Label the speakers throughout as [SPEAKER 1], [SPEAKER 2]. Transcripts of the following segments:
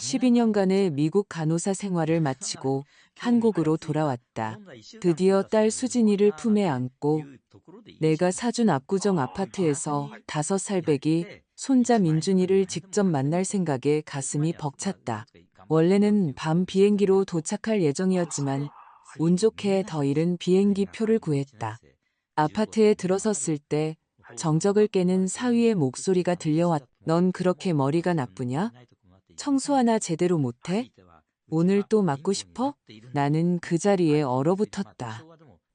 [SPEAKER 1] 12년간의 미국 간호사 생활을 마치고 한국으로 돌아왔다. 드디어 딸 수진이를 품에 안고 내가 사준 압구정 아파트에서 5살 배기 손자 민준이를 직접 만날 생각에 가슴이 벅찼다. 원래는 밤 비행기로 도착할 예정이었지만 운 좋게 더 이른 비행기 표를 구했다. 아파트에 들어섰을 때 정적을 깨는 사위의 목소리가 들려왔다. 넌 그렇게 머리가 나쁘냐? 청소 하나 제대로 못해? 오늘 또 맞고 싶어? 나는 그 자리에 얼어붙었다.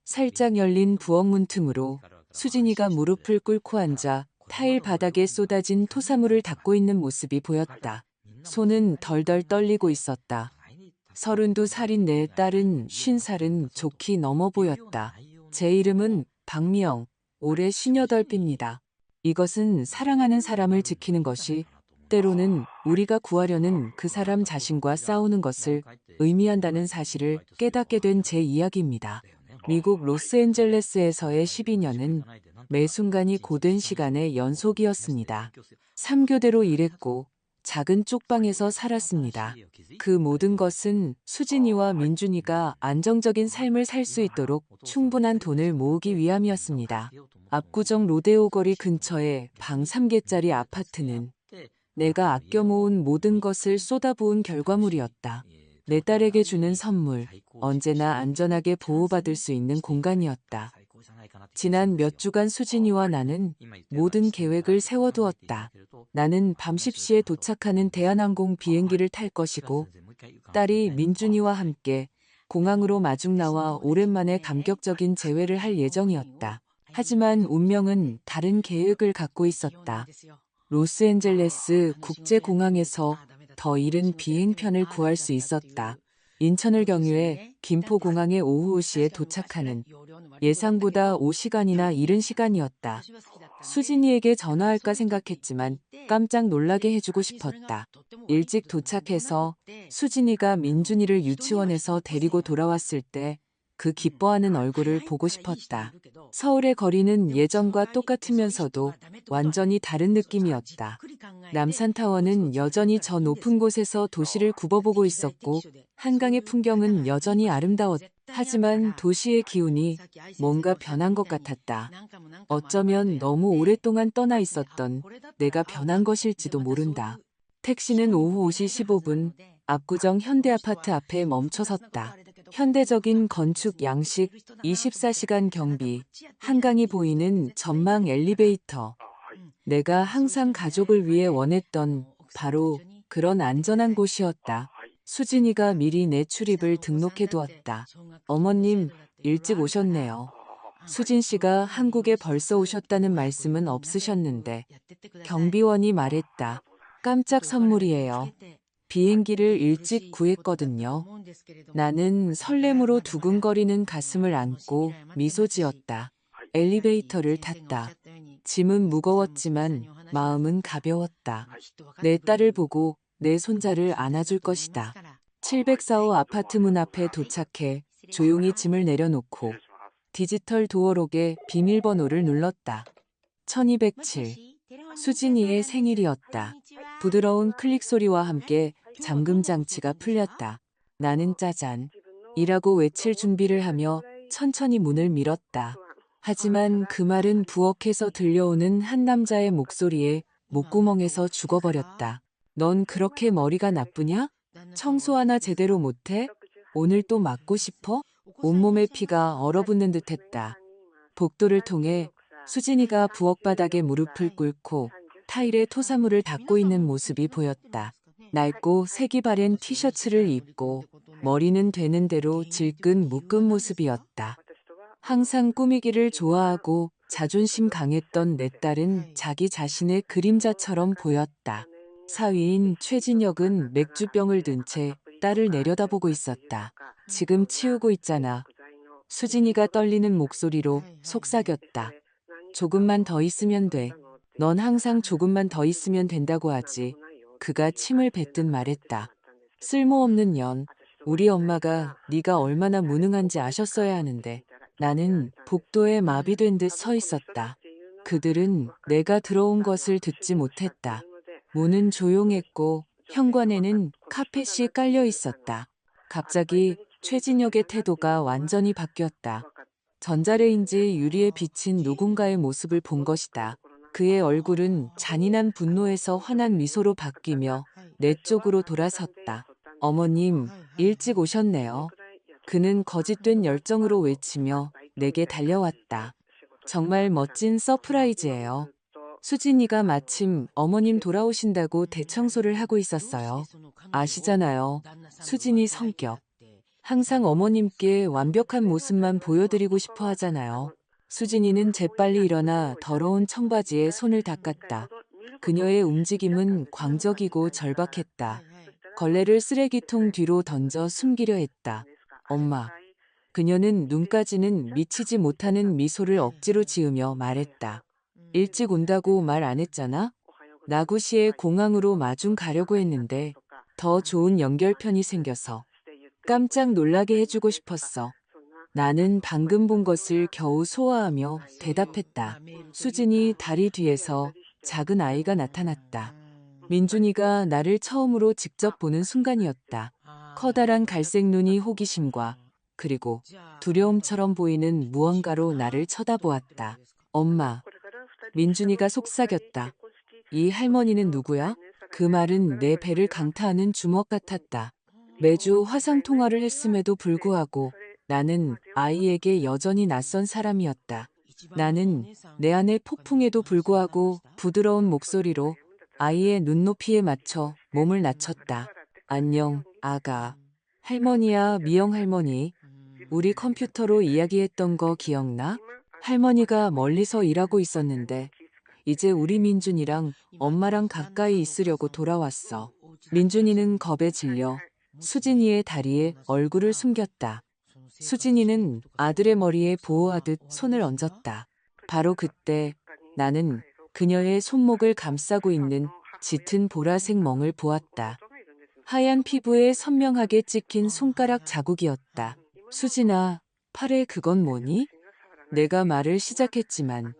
[SPEAKER 1] 살짝 열린 부엌문 틈으로 수진이가 무릎을 꿇고 앉아 타일 바닥에 쏟아진 토사물을 닦고 있는 모습이 보였다. 손은 덜덜 떨리고 있었다. 32살인 내 딸은 50살은 좋게 넘어 보였다. 제 이름은 박미영, 올해 58입니다. 이것은 사랑하는 사람을 지키는 것이 때로는 우리가 구하려는 그 사람 자신과 싸우는 것을 의미한다는 사실을 깨닫게 된 제 이야기입니다. 미국 로스앤젤레스에서의 12년은 매 순간이 고된 시간의 연속이었습니다. 3교대로 일했고 작은 쪽방에서 살았습니다. 그 모든 것은 수진이와 민준이가 안정적인 삶을 살 수 있도록 충분한 돈을 모으기 위함이었습니다. 압구정 로데오 거리 근처의 방 3개짜리 아파트는 내가 아껴 모은 모든 것을 쏟아부은 결과물이었다. 내 딸에게 주는 선물, 언제나 안전하게 보호받을 수 있는 공간이었다. 지난 몇 주간 수진이와 나는 모든 계획을 세워두었다. 나는 밤 10시에 도착하는 대한항공 비행기를 탈 것이고 딸이 민준이와 함께 공항으로 마중 나와 오랜만에 감격적인 재회를 할 예정이었다. 하지만 운명은 다른 계획을 갖고 있었다. 로스앤젤레스 국제공항에서 더 이른 비행편을 구할 수 있었다. 인천을 경유해 김포공항에 오후 5시에 도착하는 예상보다 5시간이나 이른 시간이었다. 수진이에게 전화할까 생각했지만 깜짝 놀라게 해주고 싶었다. 일찍 도착해서 수진이가 민준이를 유치원에서 데리고 돌아왔을 때 그 기뻐하는 얼굴을 보고 싶었다. 서울의 거리는 예전과 똑같으면서도 완전히 다른 느낌이었다. 남산타워는 여전히 저 높은 곳에서 도시를 굽어보고 있었고 한강의 풍경은 여전히 아름다웠다. 하지만 도시의 기운이 뭔가 변한 것 같았다. 어쩌면 너무 오랫동안 떠나 있었던 내가 변한 것일지도 모른다. 택시는 오후 5시 15분 압구정 현대아파트 앞에 멈춰섰다. 현대적인 건축 양식, 24시간 경비, 한강이 보이는 전망 엘리베이터. 내가 항상 가족을 위해 원했던 바로 그런 안전한 곳이었다. 수진이가 미리 내 출입을 등록해 두었다. 어머님, 일찍 오셨네요. 수진 씨가 한국에 벌써 오셨다는 말씀은 없으셨는데 경비원이 말했다. 깜짝 선물이에요. 비행기를 일찍 구했거든요. 나는 설렘으로 두근거리는 가슴을 안고 미소 지었다. 엘리베이터를 탔다. 짐은 무거웠지만 마음은 가벼웠다. 내 딸을 보고 내 손자를 안아줄 것이다. 704호 아파트 문 앞에 도착해 조용히 짐을 내려놓고 디지털 도어록에 비밀번호를 눌렀다. 1207. 수진이의 생일이었다. 부드러운 클릭 소리와 함께 잠금 장치가 풀렸다. 나는 짜잔. 이라고 외칠 준비를 하며 천천히 문을 밀었다. 하지만 그 말은 부엌에서 들려오는 한 남자의 목소리에 목구멍에서 죽어버렸다. 넌 그렇게 머리가 나쁘냐? 청소 하나 제대로 못해? 오늘 또 맞고 싶어? 온몸에 피가 얼어붙는 듯했다. 복도를 통해 수진이가 부엌 바닥에 무릎을 꿇고 타일에 토사물을 닦고 있는 모습이 보였다. 낡고 색이 바랜 티셔츠를 입고 머리는 되는 대로 질끈 묶은 모습이었다. 항상 꾸미기를 좋아하고 자존심 강했던 내 딸은 자기 자신의 그림자처럼 보였다. 사위인 최진혁은 맥주병을 든 채 딸을 내려다보고 있었다. 지금 치우고 있잖아. 수진이가 떨리는 목소리로 속삭였다. 조금만 더 있으면 돼. 넌 항상 조금만 더 있으면 된다고 하지. 그가 침을 뱉듯 말했다. 쓸모없는 년. 우리 엄마가 네가 얼마나 무능한지 아셨어야 하는데. 나는 복도에 마비된 듯 서 있었다. 그들은 내가 들어온 것을 듣지 못했다. 문은 조용했고 현관에는 카펫이 깔려 있었다. 갑자기 최진혁의 태도가 완전히 바뀌었다. 전자레인지 유리에 비친 누군가의 모습을 본 것이다. 그의 얼굴은 잔인한 분노에서 환한 미소로 바뀌며 내 쪽으로 돌아섰다. 어머님, 일찍 오셨네요. 그는 거짓된 열정으로 외치며 내게 달려왔다. 정말 멋진 서프라이즈예요. 수진이가 마침 어머님 돌아오신다고 대청소를 하고 있었어요. 아시잖아요. 수진이 성격. 항상 어머님께 완벽한 모습만 보여드리고 싶어 하잖아요. 수진이는 재빨리 일어나 더러운 청바지에 손을 닦았다. 그녀의 움직임은 광적이고 절박했다. 걸레를 쓰레기통 뒤로 던져 숨기려 했다. 엄마. 그녀는 눈까지는 미치지 못하는 미소를 억지로 지으며 말했다. 일찍 온다고 말 안 했잖아? 나구시에 공항으로 마중 가려고 했는데 더 좋은 연결편이 생겨서 깜짝 놀라게 해주고 싶었어. 나는 방금 본 것을 겨우 소화하며 대답했다. 수진이 다리 뒤에서 작은 아이가 나타났다. 민준이가 나를 처음으로 직접 보는 순간이었다. 커다란 갈색 눈이 호기심과 그리고 두려움처럼 보이는 무언가로 나를 쳐다보았다. 엄마, 민준이가 속삭였다. 이 할머니는 누구야? 그 말은 내 배를 강타하는 주먹 같았다. 매주 화상 통화를 했음에도 불구하고 나는 아이에게 여전히 낯선 사람이었다. 나는 내 안의 폭풍에도 불구하고 부드러운 목소리로 아이의 눈높이에 맞춰 몸을 낮췄다. 안녕, 아가. 할머니야, 미영 할머니. 우리 컴퓨터로 이야기했던 거 기억나? 할머니가 멀리서 일하고 있었는데 이제 우리 민준이랑 엄마랑 가까이 있으려고 돌아왔어. 민준이는 겁에 질려 수진이의 다리에 얼굴을 숨겼다. 수진이는 아들의 머리에 보호하듯 손을 얹었다. 바로 그때 나는 그녀의 손목을 감싸고 있는 짙은 보라색 멍을 보았다. 하얀 피부에 선명하게 찍힌 손가락 자국이었다. 수진아, 팔에 그건 뭐니? 내가 말을 시작했지만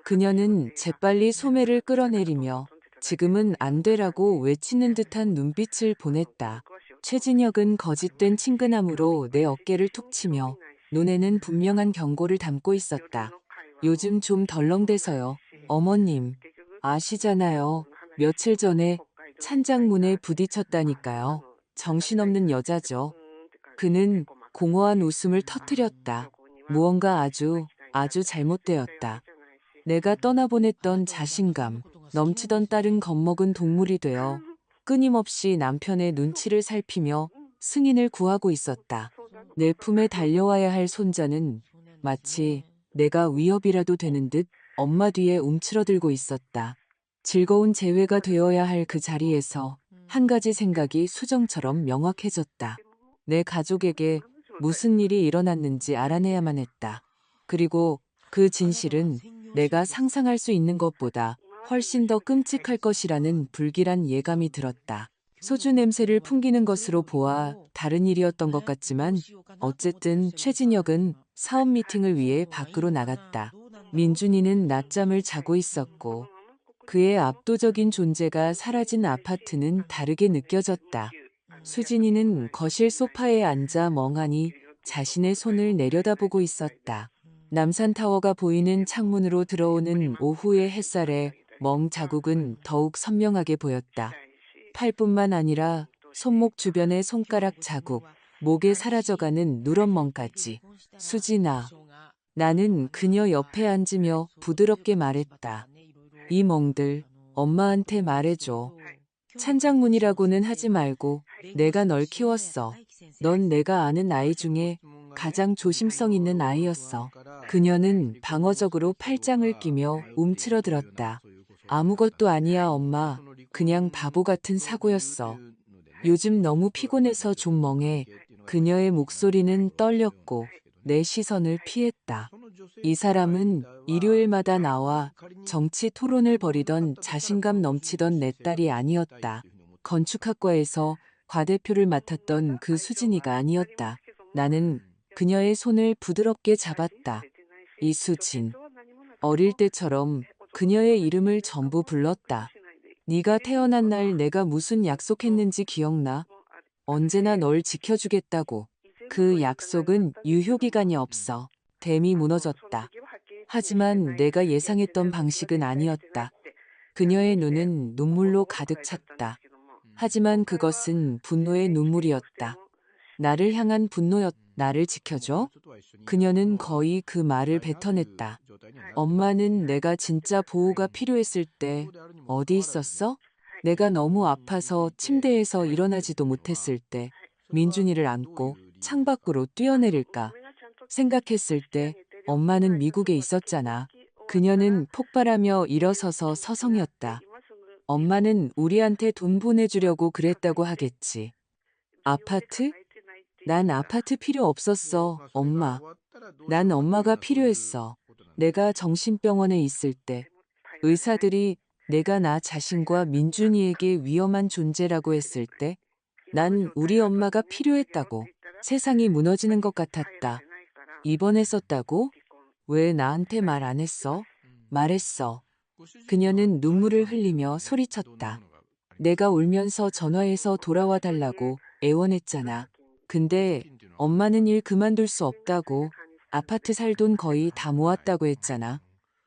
[SPEAKER 1] 그녀는 재빨리 소매를 끌어내리며 지금은 안 되라고 외치는 듯한 눈빛을 보냈다. 최진혁은 거짓된 친근함으로 내 어깨를 툭 치며 눈에는 분명한 경고를 담고 있었다. 요즘 좀 덜렁대서요. 어머님, 아시잖아요. 며칠 전에 찬장문에 부딪혔다니까요. 정신없는 여자죠. 그는 공허한 웃음을 터뜨렸다. 무언가 아주 잘못되었다. 내가 떠나보냈던 자신감, 넘치던 딸은 겁먹은 동물이 되어 끊임없이 남편의 눈치를 살피며 승인을 구하고 있었다. 내 품에 달려와야 할 손자는 마치 내가 위협이라도 되는 듯 엄마 뒤에 움츠러들고 있었다. 즐거운 재회가 되어야 할 그 자리에서 한 가지 생각이 수정처럼 명확해졌다. 내 가족에게 무슨 일이 일어났는지 알아내야만 했다. 그리고 그 진실은 내가 상상할 수 있는 것보다 훨씬 더 끔찍할 것이라는 불길한 예감이 들었다. 소주 냄새를 풍기는 것으로 보아 다른 일이었던 것 같지만 어쨌든 최진혁은 사업 미팅을 위해 밖으로 나갔다. 민준이는 낮잠을 자고 있었고 그의 압도적인 존재가 사라진 아파트는 다르게 느껴졌다. 수진이는 거실 소파에 앉아 멍하니 자신의 손을 내려다보고 있었다. 남산타워가 보이는 창문으로 들어오는 오후의 햇살에 멍 자국은 더욱 선명하게 보였다. 팔뿐만 아니라 손목 주변의 손가락 자국, 목에 사라져가는 누런 멍까지. 수진아. 나는 그녀 옆에 앉으며 부드럽게 말했다. 이 멍들 엄마한테 말해줘. 찬장문이라고는 하지 말고 내가 널 키웠어. 넌 내가 아는 아이 중에 가장 조심성 있는 아이였어. 그녀는 방어적으로 팔짱을 끼며 움츠러들었다. 아무것도 아니야, 엄마. 그냥 바보 같은 사고였어. 요즘 너무 피곤해서 좀 멍해. 그녀의 목소리는 떨렸고 내 시선을 피했다. 이 사람은 일요일마다 나와 정치 토론을 벌이던 자신감 넘치던 내 딸이 아니었다. 건축학과에서 과대표를 맡았던 그 수진이가 아니었다. 나는 그녀의 손을 부드럽게 잡았다. 이수진. 어릴 때처럼 그녀의 이름을 전부 불렀다. 네가 태어난 날 내가 무슨 약속했는지 기억나? 언제나 널 지켜주겠다고. 그 약속은 유효기간이 없어. 댐이 무너졌다. 하지만 내가 예상했던 방식은 아니었다. 그녀의 눈은 눈물로 가득 찼다. 하지만 그것은 분노의 눈물이었다. 나를 향한 분노였. 나를 지켜줘? 그녀는 거의 그 말을 뱉어냈다. 엄마는 내가 진짜 보호가 필요했을 때 어디 있었어? 내가 너무 아파서 침대에서 일어나지도 못했을 때 민준이를 안고 창밖으로 뛰어내릴까 생각했을 때 엄마는 미국에 있었잖아. 그녀는 폭발하며 일어서서 서성였다. 엄마는 우리한테 돈 보내주려고 그랬다고 하겠지. 아파트? 난 아파트 필요 없었어, 엄마. 난 엄마가 필요했어. 내가 정신병원에 있을 때 의사들이 내가 나 자신과 민준이에게 위험한 존재라고 했을 때 난 우리 엄마가 필요했다고. 세상이 무너지는 것 같았다. 입원했었다고? 왜 나한테 말 안 했어? 말했어. 그녀는 눈물을 흘리며 소리쳤다. 내가 울면서 전화해서 돌아와 달라고 애원했잖아. 근데 엄마는 일 그만둘 수 없다고 아파트 살 돈 거의 다 모았다고 했잖아.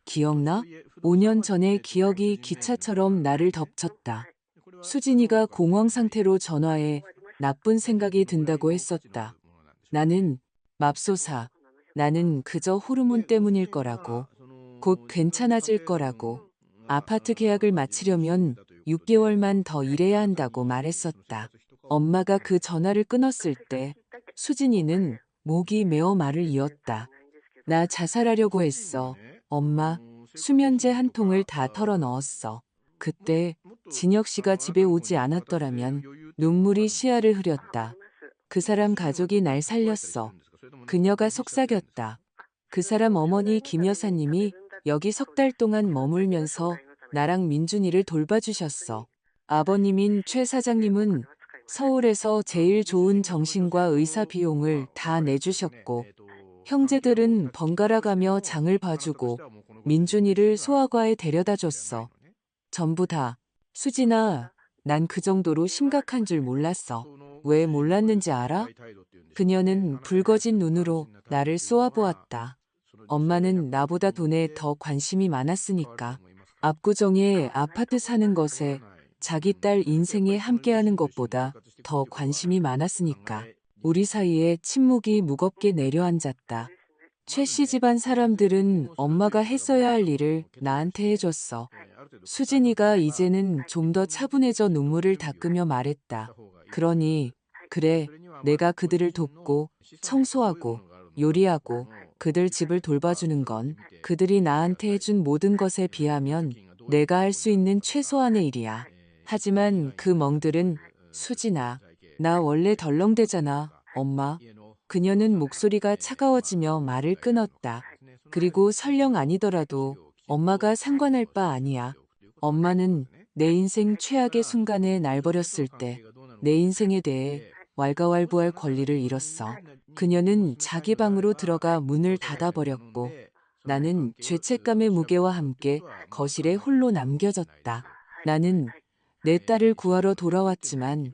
[SPEAKER 1] 기억나? 5년 전의 기억이 기차처럼 나를 덮쳤다. 수진이가 공황 상태로 전화해 나쁜 생각이 든다고 했었다. 나는 맙소사. 나는 그저 호르몬 때문일 거라고. 곧 괜찮아질 거라고. 아파트 계약을 마치려면 6개월만 더 일해야 한다고 말했었다. 엄마가 그 전화를 끊었을 때 수진이는 목이 메어 말을 이었다. 나 자살하려고 했어. 엄마, 수면제 한 통을 다 털어 넣었어. 그때 진혁 씨가 집에 오지 않았더라면 눈물이 시야를 흐렸다. 그 사람 가족이 날 살렸어. 그녀가 속삭였다. 그 사람 어머니 김 여사님이 여기 석 달 동안 머물면서 나랑 민준이를 돌봐주셨어. 아버님인 최 사장님은 서울에서 제일 좋은 정신과 의사 비용을 다 내주셨고, 형제들은 번갈아 가며 장을 봐주고, 민준이를 소아과에 데려다 줬어. 전부 다. 수진아, 난 그 정도로 심각한 줄 몰랐어. 왜 몰랐는지 알아? 그녀는 붉어진 눈으로 나를 쏘아보았다. 엄마는 나보다 돈에 더 관심이 많았으니까. 압구정에 아파트 사는 것에 자기 딸 인생에 함께하는 것보다 더 관심이 많았으니까. 우리 사이에 침묵이 무겁게 내려앉았다. 최 씨 집안 사람들은 엄마가 했어야 할 일을 나한테 해줬어. 수진이가 이제는 좀 더 차분해져 눈물을 닦으며 말했다. 그러니, 그래, 내가 그들을 돕고, 청소하고, 요리하고, 그들 집을 돌봐주는 건 그들이 나한테 해준 모든 것에 비하면 내가 할 수 있는 최소한의 일이야. 하지만 그 멍들은 수진아, 나 원래 덜렁대잖아, 엄마. 그녀는 목소리가 차가워지며 말을 끊었다. 그리고 설령 아니더라도 엄마가 상관할 바 아니야. 엄마는 내 인생 최악의 순간에 날 버렸을 때 내 인생에 대해 왈가왈부할 권리를 잃었어. 그녀는 자기 방으로 들어가 문을 닫아버렸고 나는 죄책감의 무게와 함께 거실에 홀로 남겨졌다. 나는 내 딸을 구하러 돌아왔지만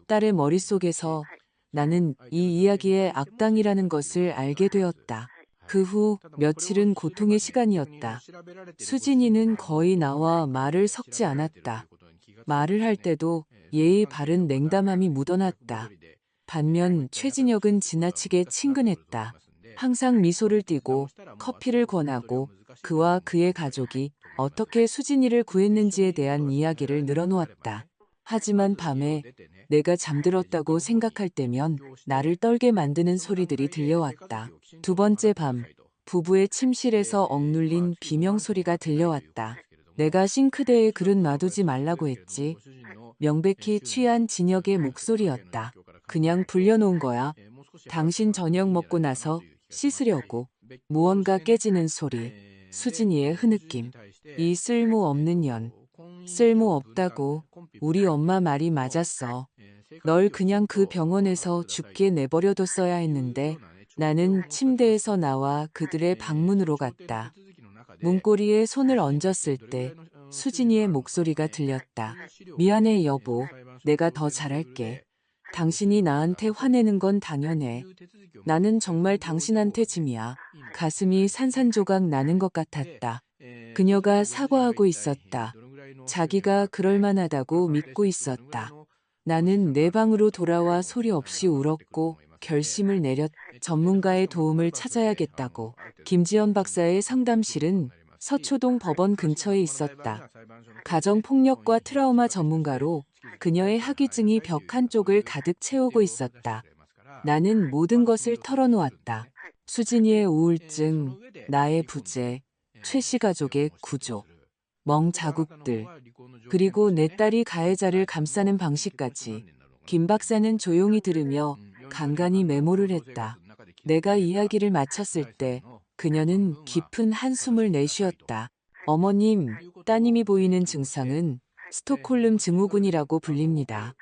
[SPEAKER 1] 딸의 머릿속에서 나는 이 이야기의 악당이라는 것을 알게 되었다. 그 후 며칠은 고통의 시간이었다. 수진이는 거의 나와 말을 섞지 않았다. 말을 할 때도 예의 바른 냉담함이 묻어났다. 반면 최진혁은 지나치게 친근했다. 항상 미소를 띠고 커피를 권하고 그와 그의 가족이 어떻게 수진이를 구했는지에 대한 이야기를 늘어놓았다. 하지만 밤에 내가 잠들었다고 생각할 때면 나를 떨게 만드는 소리들이 들려왔다. 두 번째 밤, 부부의 침실에서 억눌린 비명 소리가 들려왔다. 내가 싱크대에 그릇 놔두지 말라고 했지. 명백히 취한 진혁의 목소리였다. 그냥 불려놓은 거야. 당신 저녁 먹고 나서 씻으려고. 무언가 깨지는 소리. 수진이의 흐느낌. 이 쓸모없는 년. 쓸모없다고. 우리 엄마 말이 맞았어. 널 그냥 그 병원에서 죽게 내버려뒀어야 했는데 나는 침대에서 나와 그들의 방문으로 갔다. 문고리에 손을 얹었을 때 수진이의 목소리가 들렸다. 미안해, 여보. 내가 더 잘할게. 당신이 나한테 화내는 건 당연해. 나는 정말 당신한테 짐이야. 가슴이 산산조각 나는 것 같았다. 그녀가 사과하고 있었다. 자기가 그럴 만하다고 믿고 있었다. 나는 내 방으로 돌아와 소리 없이 울었고 결심을 내렸다. 전문가의 도움을 찾아야겠다고. 김지연 박사의 상담실은 서초동 법원 근처에 있었다. 가정폭력과 트라우마 전문가로 그녀의 학위증이 벽 한쪽을 가득 채우고 있었다. 나는 모든 것을 털어놓았다. 수진이의 우울증, 나의 부재, 최씨 가족의 구조, 멍 자국들, 그리고 내 딸이 가해자를 감싸는 방식까지. 김 박사는 조용히 들으며 간간히 메모를 했다. 내가 이야기를 마쳤을 때 그녀는 깊은 한숨을 내쉬었다. 어머님, 따님이 보이는 증상은 스톡홀름 증후군이라고 불립니다.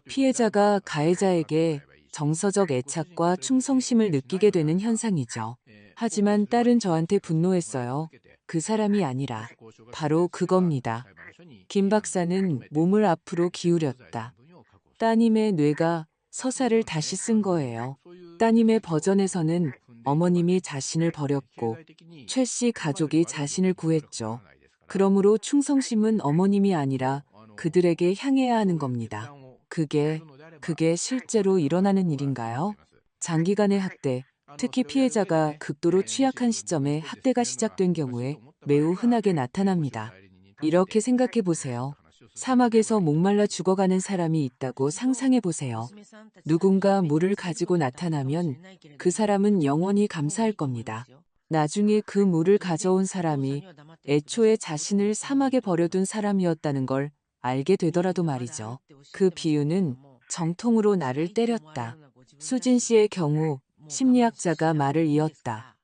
[SPEAKER 1] 피해자가 가해자에게 정서적 애착과 충성심을 느끼게 되는 현상이죠. 하지만 딸은 저한테 분노했어요. 그 사람이 아니라 바로 그겁니다. 김 박사는 몸을 앞으로 기울였다. 따님의 뇌가 서사를 다시 쓴 거예요. 따님의 버전에서는 어머님이 자신을 버렸고 최 씨 가족이 자신을 구했죠. 그러므로 충성심은 어머님이 아니라 그들에게 향해야 하는 겁니다. 그게 실제로 일어나는 일인가요? 장기간의 학대, 특히 피해자가 극도로 취약한 시점에 학대가 시작된 경우에 매우 흔하게 나타납니다. 이렇게 생각해 보세요. 사막에서 목말라 죽어가는 사람이 있다고 상상해 보세요. 누군가 물을 가지고 나타나면 그 사람은 영원히 감사할 겁니다. 나중에 그 물을 가져온 사람이 애초에 자신을 사막에 버려둔 사람이었다는 걸 알게 되더라도 말이죠. 그 비유는 정통으로 나를 때렸다. 수진 씨의 경우 심리학자가 말을 이었다.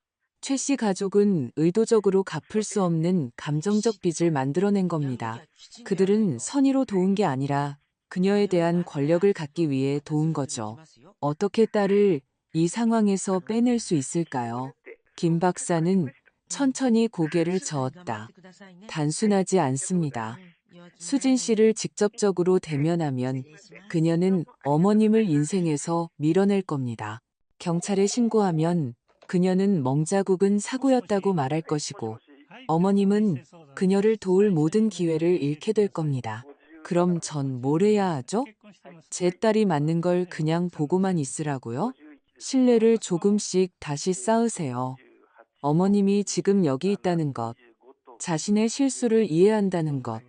[SPEAKER 1] 최 씨 가족은 의도적으로 갚을 수 없는 감정적 빚을 만들어낸 겁니다. 그들은 선의로 도운 게 아니라 그녀에 대한 권력을 갖기 위해 도운 거죠. 어떻게 딸을 이 상황에서 빼낼 수 있을까요? 김 박사는 천천히 고개를 저었다. 단순하지 않습니다. 수진 씨를 직접적으로 대면하면 그녀는 어머님을 인생에서 밀어낼 겁니다. 경찰에 신고하면 그녀는 멍자국은 사고였다고 말할 것이고 어머님은 그녀를 도울 모든 기회를 잃게 될 겁니다. 그럼 전 뭘 해야 하죠? 제 딸이 맞는 걸 그냥 보고만 있으라고요? 신뢰를 조금씩 다시 쌓으세요. 어머님이 지금 여기 있다는 것, 자신의 실수를 이해한다는 것,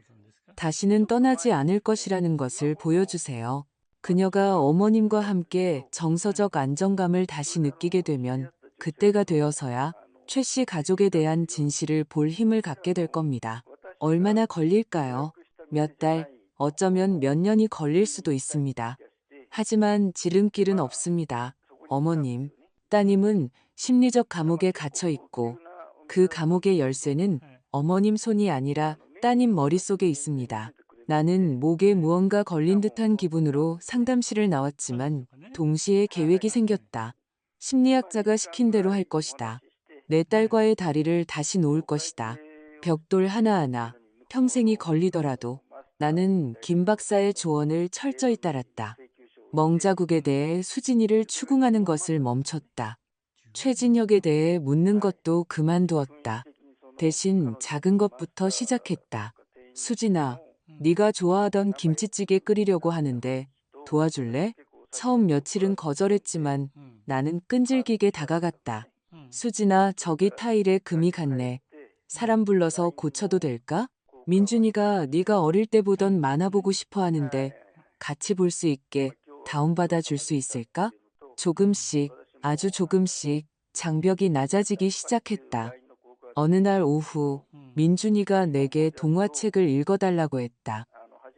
[SPEAKER 1] 다시는 떠나지 않을 것이라는 것을 보여주세요. 그녀가 어머님과 함께 정서적 안정감을 다시 느끼게 되면 그때가 되어서야 최 씨 가족에 대한 진실을 볼 힘을 갖게 될 겁니다. 얼마나 걸릴까요? 몇 달, 어쩌면 몇 년이 걸릴 수도 있습니다. 하지만 지름길은 없습니다. 어머님, 따님은 심리적 감옥에 갇혀 있고 그 감옥의 열쇠는 어머님 손이 아니라 따님 머릿속에 있습니다. 나는 목에 무언가 걸린 듯한 기분으로 상담실을 나왔지만 동시에 계획이 생겼다. 심리학자가 시킨 대로 할 것이다. 내 딸과의 다리를 다시 놓을 것이다. 벽돌 하나하나 평생이 걸리더라도 나는 김 박사의 조언을 철저히 따랐다. 멍자국에 대해 수진이를 추궁하는 것을 멈췄다. 최진혁에 대해 묻는 것도 그만두었다. 대신 작은 것부터 시작했다. 수진아, 네가 좋아하던 김치찌개 끓이려고 하는데 도와줄래? 처음 며칠은 거절했지만 나는 끈질기게 다가갔다. 수진아, 저기 타일에 금이 갔네. 사람 불러서 고쳐도 될까? 민준이가 네가 어릴 때 보던 만화 보고 싶어 하는데 같이 볼 수 있게 다운받아 줄 수 있을까? 조금씩, 아주 조금씩 장벽이 낮아지기 시작했다. 어느 날 오후 민준이가 내게 동화책을 읽어달라고 했다.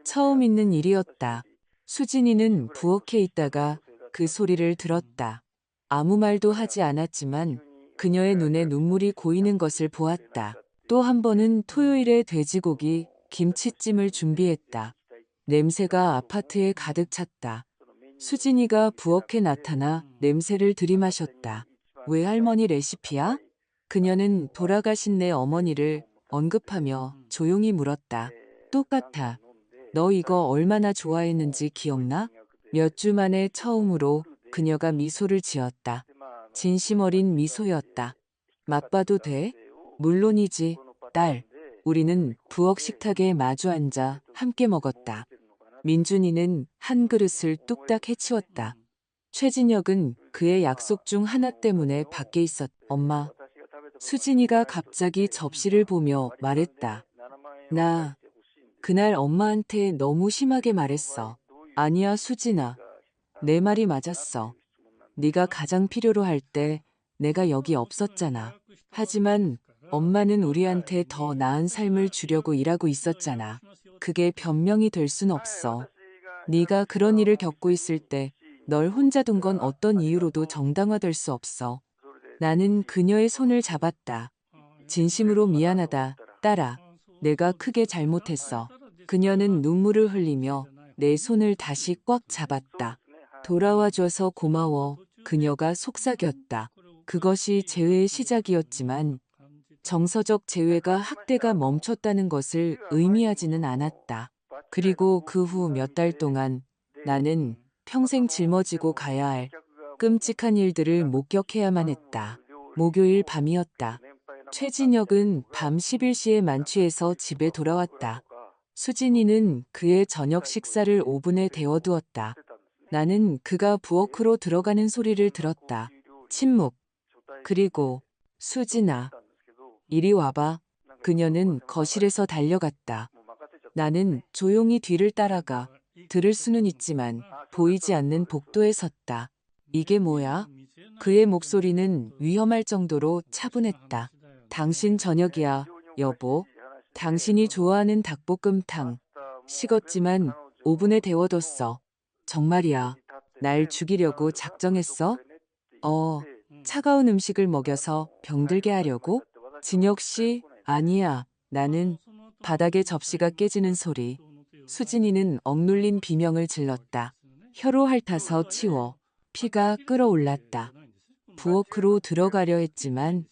[SPEAKER 1] 처음 있는 일이었다. 수진이는 부엌에 있다가 그 소리를 들었다. 아무 말도 하지 않았지만 그녀의 눈에 눈물이 고이는 것을 보았다. 또 한 번은 토요일에 돼지고기, 김치찜을 준비했다. 냄새가 아파트에 가득 찼다. 수진이가 부엌에 나타나 냄새를 들이마셨다. 외할머니 레시피야? 그녀는 돌아가신 내 어머니를 언급하며 조용히 물었다. 똑같아. 너 이거 얼마나 좋아했는지 기억나? 몇 주 만에 처음으로 그녀가 미소를 지었다. 진심 어린 미소였다. 맛봐도 돼? 물론이지, 딸. 우리는 부엌 식탁에 마주 앉아 함께 먹었다. 민준이는 한 그릇을 뚝딱 해치웠다. 최진혁은 그의 약속 중 하나 때문에 밖에 있었다. 엄마. 수진이가 갑자기 접시를 보며 말했다. 나 그날 엄마한테 너무 심하게 말했어. 아니야, 수진아. 내 말이 맞았어. 네가 가장 필요로 할 때 내가 여기 없었잖아. 하지만 엄마는 우리한테 더 나은 삶을 주려고 일하고 있었잖아. 그게 변명이 될 순 없어. 네가 그런 일을 겪고 있을 때 널 혼자 둔 건 어떤 이유로도 정당화될 수 없어. 나는 그녀의 손을 잡았다. 진심으로 미안하다, 딸아. 내가 크게 잘못했어. 그녀는 눈물을 흘리며 내 손을 다시 꽉 잡았다. 돌아와줘서 고마워. 그녀가 속삭였다. 그것이 재회의 시작이었지만 정서적 재회가 학대가 멈췄다는 것을 의미하지는 않았다. 그리고 그 후 몇 달 동안 나는 평생 짊어지고 가야 할 끔찍한 일들을 목격해야만 했다. 목요일 밤이었다. 최진혁은 밤 11시에 만취해서 집에 돌아왔다. 수진이는 그의 저녁 식사를 오븐에 데워두었다. 나는 그가 부엌으로 들어가는 소리를 들었다. 침묵. 그리고 수진아, 이리 와봐. 그녀는 거실에서 달려갔다. 나는 조용히 뒤를 따라가 들을 수는 있지만 보이지 않는 복도에 섰다. 이게 뭐야? 그의 목소리는 위험할 정도로 차분했다. 당신 저녁이야, 여보. 당신이 좋아하는 닭볶음탕. 식었지만 오븐에 데워뒀어. 정말이야. 날 죽이려고 작정했어? 차가운 음식을 먹여서 병들게 하려고? 진혁 씨, 아니야. 나는 바닥에 접시가 깨지는 소리. 수진이는 억눌린 비명을 질렀다. 혀로 핥아서 치워. 피가 끓어올랐다. 부엌으로 들어가려 했지만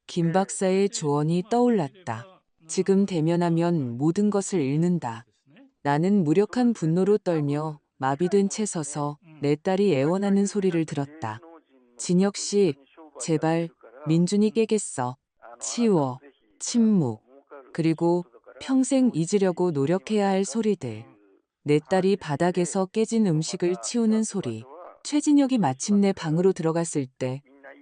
[SPEAKER 1] 김 박사의 조언이 떠올랐다. 지금 대면하면 모든 것을 잃는다. 나는 무력한 분노로 떨며 마비된 채 서서 내 딸이 애원하는 소리를 들었다. 진혁 씨, 제발 민준이 깨겠어. 치워. 침묵. 그리고 평생 잊으려고 노력해야 할 소리들. 내 딸이 바닥에서 깨진 음식을 치우는 소리. 최진혁이 마침내 방으로 들어갔을 때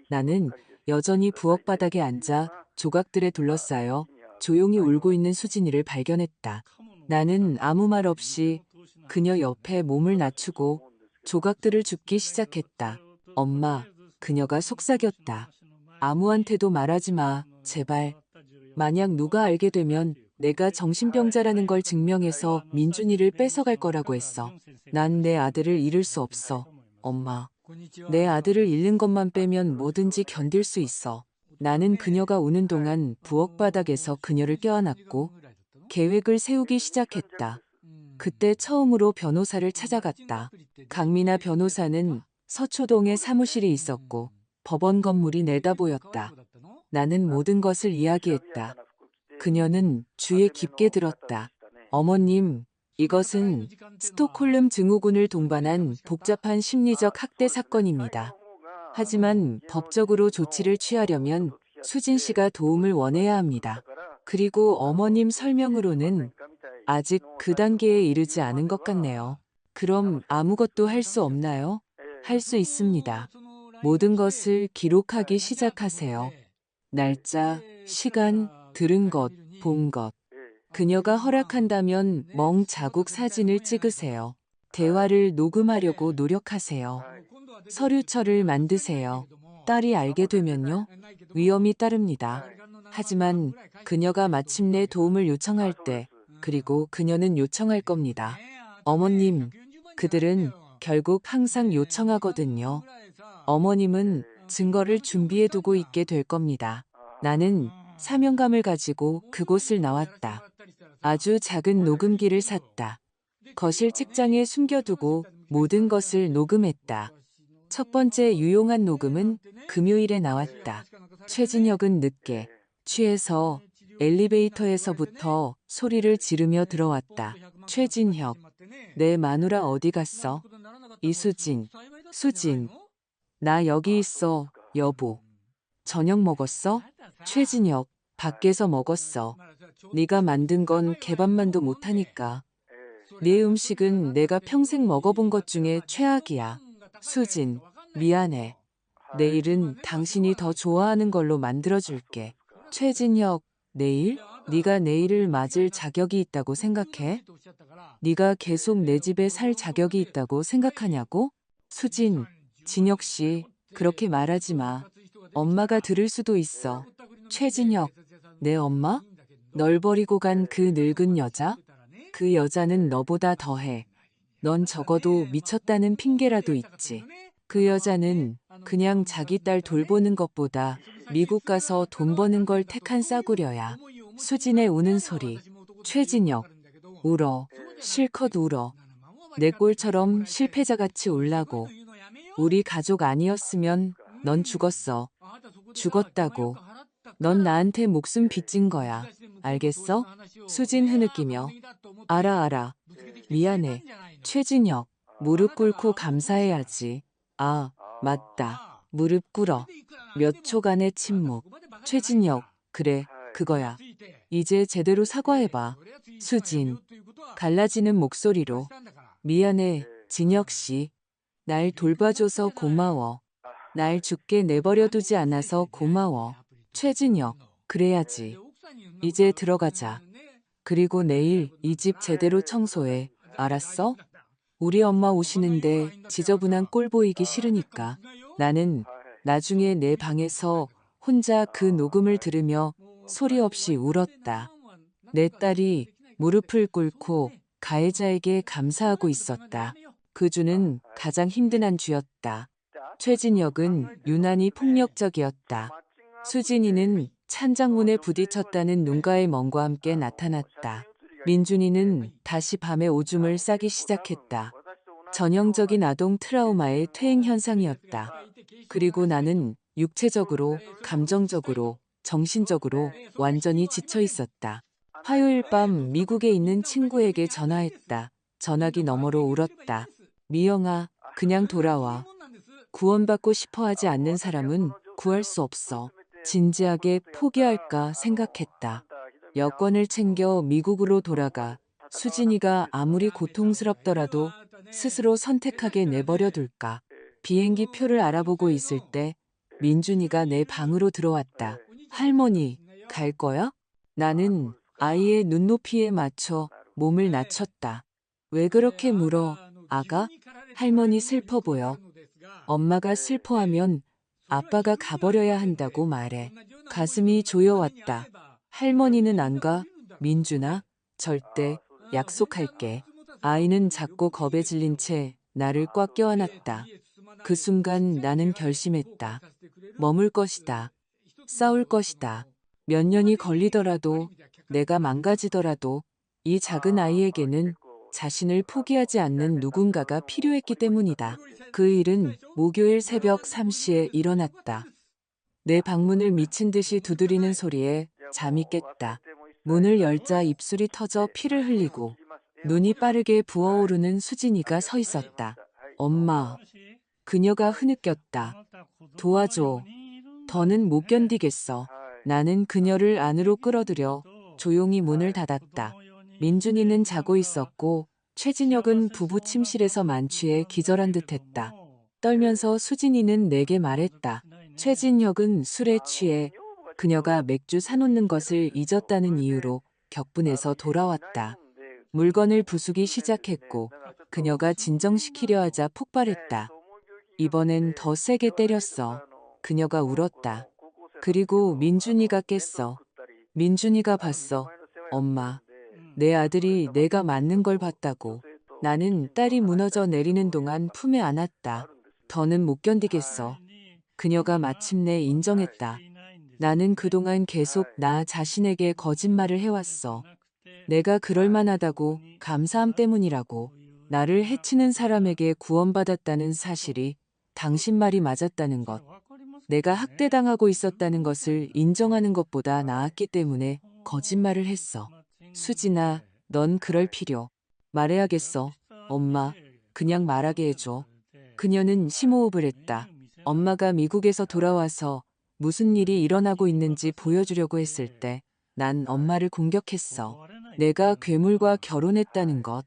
[SPEAKER 1] 나는 여전히 부엌 바닥에 앉아 조각들에 둘러싸여 조용히 울고 있는 수진이를 발견했다. 나는 아무 말 없이 그녀 옆에 몸을 낮추고 조각들을 줍기 시작했다. 엄마, 그녀가 속삭였다. 아무한테도 말하지 마, 제발. 만약 누가 알게 되면 내가 정신병자라는 걸 증명해서 민준이를 뺏어갈 거라고 했어. 난 내 아들을 잃을 수 없어, 엄마. 내 아들을 잃는 것만 빼면 뭐든지 견딜 수 있어. 나는 그녀가 우는 동안 부엌 바닥에서 그녀를 껴안았고 계획을 세우기 시작했다. 그때 처음으로 변호사를 찾아갔다. 강민아 변호사는 서초동에 사무실이 있었고 법원 건물이 내다보였다. 나는 모든 것을 이야기했다. 그녀는 귀에 깊게 들었다. 어머님, 이것은 스톡홀름 증후군을 동반한 복잡한 심리적 학대 사건입니다. 하지만 법적으로 조치를 취하려면 수진 씨가 도움을 원해야 합니다. 그리고 어머님 설명으로는 아직 그 단계에 이르지 않은 것 같네요. 그럼 아무것도 할 수 없나요? 할 수 있습니다. 모든 것을 기록하기 시작하세요. 날짜, 시간, 들은 것, 본 것. 그녀가 허락한다면 멍 자국 사진을 찍으세요. 대화를 녹음하려고 노력하세요. 서류철을 만드세요. 딸이 알게 되면요. 위험이 따릅니다. 하지만 그녀가 마침내 도움을 요청할 때, 그리고 그녀는 요청할 겁니다. 어머님, 그들은 결국 항상 요청하거든요. 어머님은 증거를 준비해두고 있게 될 겁니다. 나는 사명감을 가지고 그곳을 나왔다. 아주 작은 녹음기를 샀다. 거실 책장에 숨겨두고 모든 것을 녹음했다. 첫 번째 유용한 녹음은 금요일에 나왔다. 최진혁은 늦게 취해서 엘리베이터에서부터 소리를 지르며 들어왔다. 최진혁, 내 마누라 어디 갔어? 이수진, 수진, 나 여기 있어, 여보. 저녁 먹었어? 최진혁, 밖에서 먹었어. 네가 만든 건 개밥만도 못하니까. 네 음식은 내가 평생 먹어본 것 중에 최악이야. 수진, 미안해. 내일은 당신이 더 좋아하는 걸로 만들어줄게. 최진혁, 내일? 네가 내일을 맞을 자격이 있다고 생각해? 네가 계속 내 집에 살 자격이 있다고 생각하냐고? 수진, 진혁 씨, 그렇게 말하지 마. 엄마가 들을 수도 있어. 최진혁, 내 엄마? 널 버리고 간 그 늙은 여자? 그 여자는 너보다 더해. 넌 적어도 미쳤다는 핑계라도 있지. 그 여자는 그냥 자기 딸 돌보는 것보다 미국 가서 돈 버는 걸 택한 싸구려야. 수진의 우는 소리. 최진혁, 울어. 실컷 울어. 내 꼴처럼 실패자같이 울라고. 우리 가족 아니었으면 넌 죽었어. 죽었다고. 넌 나한테 목숨 빚진 거야. 알겠어? 수진 흐느끼며. 알아. 미안해. 최진혁, 무릎 꿇고 감사해야지. 아, 맞다. 무릎 꿇어. 몇 초간의 침묵. 최진혁, 그래, 그거야. 이제 제대로 사과해봐. 수진, 갈라지는 목소리로. 미안해, 진혁 씨. 날 돌봐줘서 고마워. 날 죽게 내버려두지 않아서 고마워. 최진혁, 그래야지. 이제 들어가자. 그리고 내일 이 집 제대로 청소해. 알았어? 우리 엄마 오시는데 지저분한 꼴 보이기 싫으니까. 나는 나중에 내 방에서 혼자 그 녹음을 들으며 소리 없이 울었다. 내 딸이 무릎을 꿇고 가해자에게 감사하고 있었다. 그 주는 가장 힘든 한 주였다. 최진혁은 유난히 폭력적이었다. 수진이는 찬장문에 부딪혔다는 눈가의 멍과 함께 나타났다. 민준이는 다시 밤에 오줌을 싸기 시작했다. 전형적인 아동 트라우마의 퇴행 현상이었다. 그리고 나는 육체적으로, 감정적으로, 정신적으로 완전히 지쳐 있었다. 화요일 밤 미국에 있는 친구에게 전화했다. 전화기 너머로 울었다. 미영아, 그냥 돌아와. 구원받고 싶어 하지 않는 사람은 구할 수 없어. 진지하게 포기할까 생각했다. 여권을 챙겨 미국으로 돌아가 수진이가 아무리 고통스럽더라도 스스로 선택하게 내버려 둘까. 비행기 표를 알아보고 있을 때 민준이가 내 방으로 들어왔다. 할머니, 갈 거야? 나는 아이의 눈높이에 맞춰 몸을 낮췄다. 왜 그렇게 물어, 아가? 할머니 슬퍼 보여. 엄마가 슬퍼하면 아빠가 가버려야 한다고 말해. 가슴이 조여왔다. 할머니는 안 가? 민준아, 절대 약속할게. 아이는 작고 겁에 질린 채 나를 꽉 껴안았다. 그 순간 나는 결심했다. 머물 것이다. 싸울 것이다. 몇 년이 걸리더라도 내가 망가지더라도 이 작은 아이에게는 자신을 포기하지 않는 누군가가 필요했기 때문이다. 그 일은 목요일 새벽 3시에 일어났다. 내 방문을 미친 듯이 두드리는 소리에 잠이 깼다. 문을 열자 입술이 터져 피를 흘리고 눈이 빠르게 부어오르는 수진이가 서 있었다. 엄마. 그녀가 흐느꼈다. 도와줘. 더는 못 견디겠어. 나는 그녀를 안으로 끌어들여 조용히 문을 닫았다. 민준이는 자고 있었고 최진혁은 부부 침실에서 만취해 기절한 듯했다. 떨면서 수진이는 내게 말했다. 최진혁은 술에 취해 그녀가 맥주 사놓는 것을 잊었다는 이유로 격분해서 돌아왔다. 물건을 부수기 시작했고 그녀가 진정시키려 하자 폭발했다. 이번엔 더 세게 때렸어. 그녀가 울었다. 그리고 민준이가 깼어. 민준이가 봤어. 엄마. 내 아들이 내가 맞는 걸 봤다고. 나는 딸이 무너져 내리는 동안 품에 안았다. 더는 못 견디겠어. 그녀가 마침내 인정했다. 나는 그동안 계속 나 자신에게 거짓말을 해왔어. 내가 그럴 만하다고, 감사함 때문이라고. 나를 해치는 사람에게 구원받았다는 사실이 당신 말이 맞았다는 것. 내가 학대당하고 있었다는 것을 인정하는 것보다 나았기 때문에 거짓말을 했어. 수진아, 넌 그럴 필요. 말해야겠어. 엄마, 그냥 말하게 해줘. 그녀는 심호흡을 했다. 엄마가 미국에서 돌아와서 무슨 일이 일어나고 있는지 보여주려고 했을 때 난 엄마를 공격했어. 내가 괴물과 결혼했다는 것,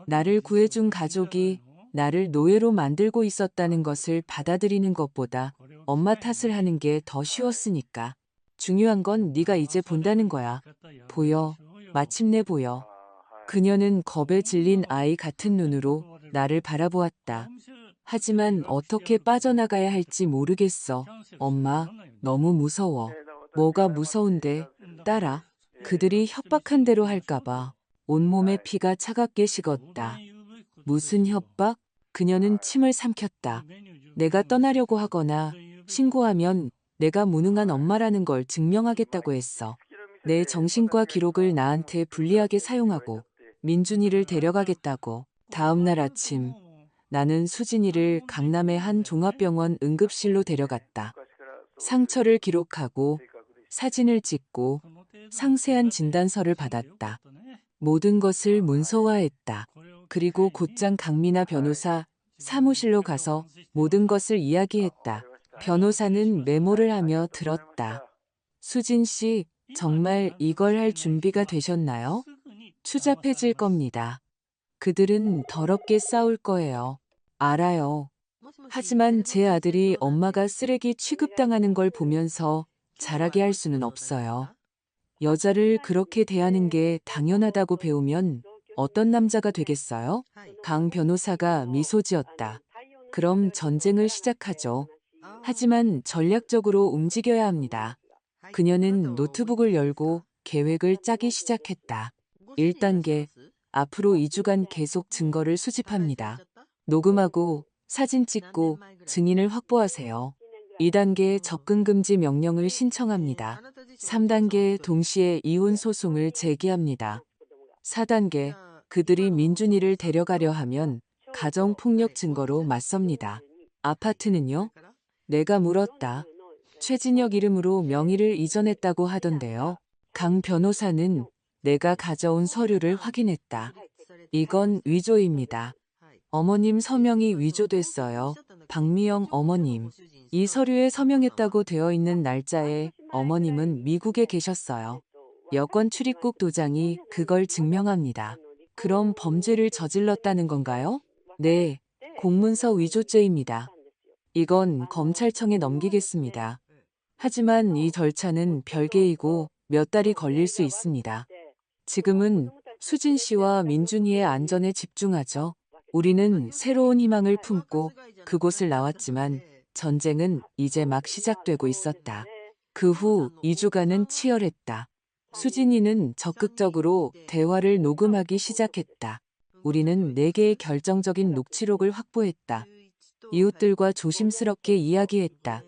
[SPEAKER 1] 나를 구해준 가족이 나를 노예로 만들고 있었다는 것을 받아들이는 것보다 엄마 탓을 하는 게 더 쉬웠으니까. 중요한 건 네가 이제 본다는 거야. 보여. 마침내 보여. 그녀는 겁에 질린 아이 같은 눈으로 나를 바라보았다. 하지만 어떻게 빠져나가야 할지 모르겠어. 엄마, 너무 무서워. 뭐가 무서운데, 딸아. 그들이 협박한 대로 할까봐 온몸의 피가 차갑게 식었다. 무슨 협박? 그녀는 침을 삼켰다. 내가 떠나려고 하거나 신고하면 내가 무능한 엄마라는 걸 증명하겠다고 했어. 내 정신과 기록을 나한테 불리하게 사용하고 민준이를 데려가겠다고. 다음 날 아침 나는 수진이를 강남의 한 종합병원 응급실로 데려갔다. 상처를 기록하고 사진을 찍고 상세한 진단서를 받았다. 모든 것을 문서화했다. 그리고 곧장 강민아 변호사 사무실로 가서 모든 것을 이야기했다. 변호사는 메모를 하며 들었다. 수진 씨, 정말 이걸 할 준비가 되셨나요? 추잡해질 겁니다. 그들은 더럽게 싸울 거예요. 알아요. 하지만 제 아들이 엄마가 쓰레기 취급당하는 걸 보면서 자라게 할 수는 없어요. 여자를 그렇게 대하는 게 당연하다고 배우면 어떤 남자가 되겠어요? 강 변호사가 미소 지었다. 그럼 전쟁을 시작하죠. 하지만 전략적으로 움직여야 합니다. 그녀는 노트북을 열고 계획을 짜기 시작했다. 1단계, 앞으로 2주간 계속 증거를 수집합니다. 녹음하고 사진 찍고 증인을 확보하세요. 2단계 접근 금지 명령을 신청합니다. 3단계 동시에 이혼 소송을 제기합니다. 4단계 그들이 민준이를 데려가려 하면 가정폭력 증거로 맞섭니다. 아파트는요? 내가 물었다. 최진혁 이름으로 명의를 이전했다고 하던데요. 강 변호사는 내가 가져온 서류를 확인했다. 이건 위조입니다. 어머님 서명이 위조됐어요. 박미영 어머님. 이 서류에 서명했다고 되어 있는 날짜에 어머님은 미국에 계셨어요. 여권 출입국 도장이 그걸 증명합니다. 그럼 범죄를 저질렀다는 건가요? 네, 공문서 위조죄입니다. 이건 검찰청에 넘기겠습니다. 하지만 이 절차는 별개이고 몇 달이 걸릴 수 있습니다. 지금은 수진 씨와 민준이의 안전에 집중하죠. 우리는 새로운 희망을 품고 그곳을 나왔지만 전쟁은 이제 막 시작되고 있었다. 그 후 2주간은 치열했다. 수진이는 적극적으로 대화를 녹음하기 시작했다. 우리는 4개의 결정적인 녹취록을 확보했다. 이웃들과 조심스럽게 이야기했다.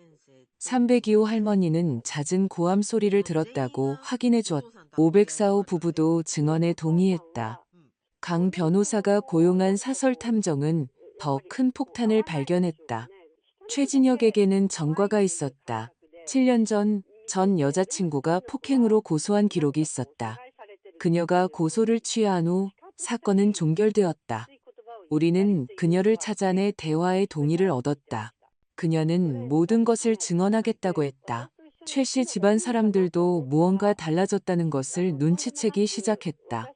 [SPEAKER 1] 302호 할머니는 잦은 고함 소리를 들었다고 확인해 주었다. 504호 부부도 증언에 동의했다. 강 변호사가 고용한 사설 탐정은 더 큰 폭탄을 발견했다. 최진혁에게는 전과가 있었다. 7년 전 여자친구가 폭행으로 고소한 기록이 있었다. 그녀가 고소를 취하한 후 사건은 종결되었다. 우리는 그녀를 찾아내 대화의 동의를 얻었다. 그녀는 모든 것을 증언하겠다고 했다. 최 씨 집안 사람들도 무언가 달라졌다는 것을 눈치채기 시작했다.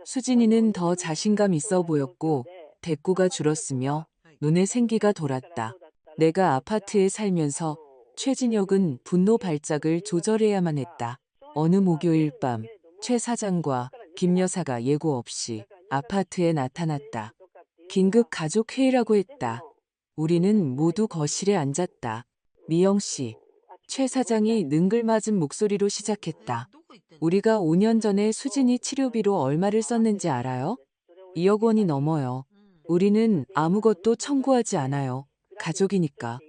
[SPEAKER 1] 수진이는 더 자신감 있어 보였고 대꾸가 줄었으며 눈에 생기가 돌았다. 내가 아파트에 살면서 최진혁은 분노 발작을 조절해야만 했다. 어느 목요일 밤 최 사장과 김 여사가 예고 없이 아파트에 나타났다. 긴급 가족 회의라고 했다. 우리는 모두 거실에 앉았다. 미영 씨, 최 사장이 능글맞은 목소리로 시작했다. 우리가 5년 전에 수진이 치료비로 얼마를 썼는지 알아요? 2억 원이 넘어요. 우리는 아무것도 청구하지 않아요. 가족이니까.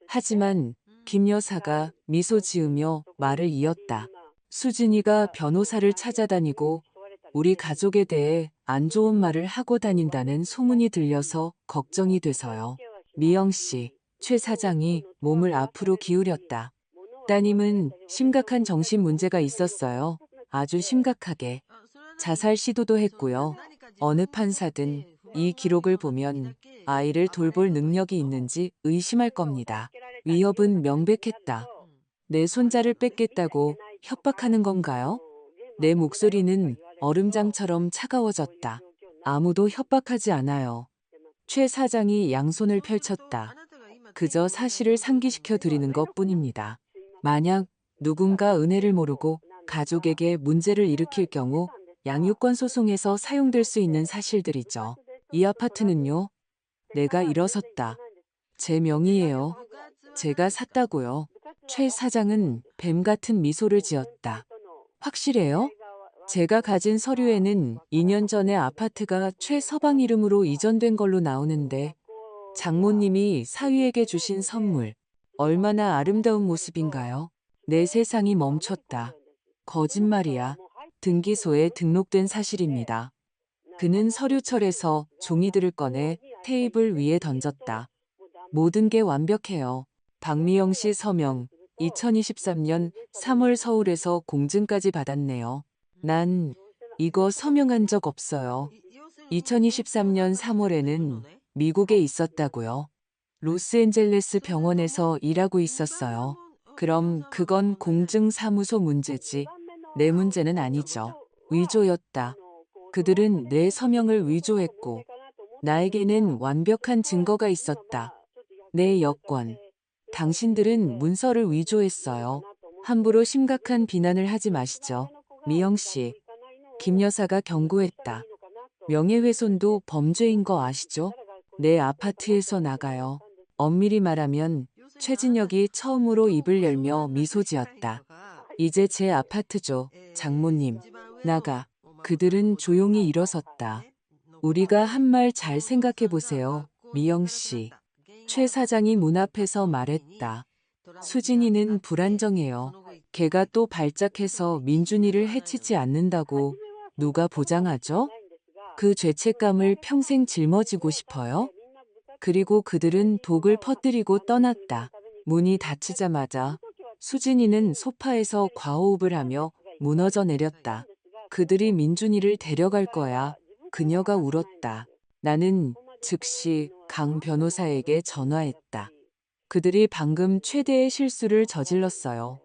[SPEAKER 1] 하지만 김 여사가 미소 지으며 말을 이었다. 수진이가 변호사를 찾아다니고 우리 가족에 대해 안 좋은 말을 하고 다닌다는 소문이 들려서 걱정이 돼서요. 미영 씨, 최 사장이 몸을 앞으로 기울였다. 따님은 심각한 정신 문제가 있었어요. 아주 심각하게 자살 시도도 했고요. 어느 판사든 이 기록을 보면 아이를 돌볼 능력이 있는지 의심할 겁니다. 위협은 명백했다. 내 손자를 뺏겠다고 협박하는 건가요? 내 목소리는 얼음장처럼 차가워졌다. 아무도 협박하지 않아요. 최 사장이 양손을 펼쳤다. 그저 사실을 상기시켜 드리는 것 뿐입니다. 만약 누군가 은혜를 모르고 가족에게 문제를 일으킬 경우 양육권 소송에서 사용될 수 있는 사실들이죠. 이 아파트는요, 내가 일어섰다. 제 명의예요. 제가 샀다고요. 최 사장은 뱀 같은 미소를 지었다. 확실해요? 제가 가진 서류에는 2년 전에 아파트가 최 서방 이름으로 이전된 걸로 나오는데 장모님이 사위에게 주신 선물, 얼마나 아름다운 모습인가요? 내 세상이 멈췄다. 거짓말이야. 등기소에 등록된 사실입니다. 그는 서류철에서 종이들을 꺼내 테이블 위에 던졌다. 모든 게 완벽해요. 박미영 씨 서명, 2023년 3월 서울에서 공증까지 받았네요. 난 이거 서명한 적 없어요. 2023년 3월에는 미국에 있었다고요. 로스앤젤레스 병원에서 일하고 있었어요. 그럼 그건 공증사무소 문제지. 내 문제는 아니죠. 위조였다. 그들은 내 서명을 위조했고 나에게는 완벽한 증거가 있었다. 내 여권. 당신들은 문서를 위조했어요. 함부로 심각한 비난을 하지 마시죠. 미영 씨. 김 여사가 경고했다. 명예훼손도 범죄인 거 아시죠? 내 아파트에서 나가요. 엄밀히 말하면 최진혁이 처음으로 입을 열며 미소 지었다. 이제 제 아파트죠, 장모님. 나가. 그들은 조용히 일어섰다. 우리가 한 말 잘 생각해 보세요, 미영 씨. 최 사장이 문 앞에서 말했다. 수진이는 불안정해요. 걔가 또 발작해서 민준이를 해치지 않는다고 누가 보장하죠? 그 죄책감을 평생 짊어지고 싶어요? 그리고 그들은 독을 퍼뜨리고 떠났다. 문이 닫히자마자 수진이는 소파에서 과호흡을 하며 무너져 내렸다. 그들이 민준이를 데려갈 거야. 그녀가 울었다. 나는 즉시 강 변호사에게 전화했다. 그들이 방금 최대의 실수를 저질렀어요.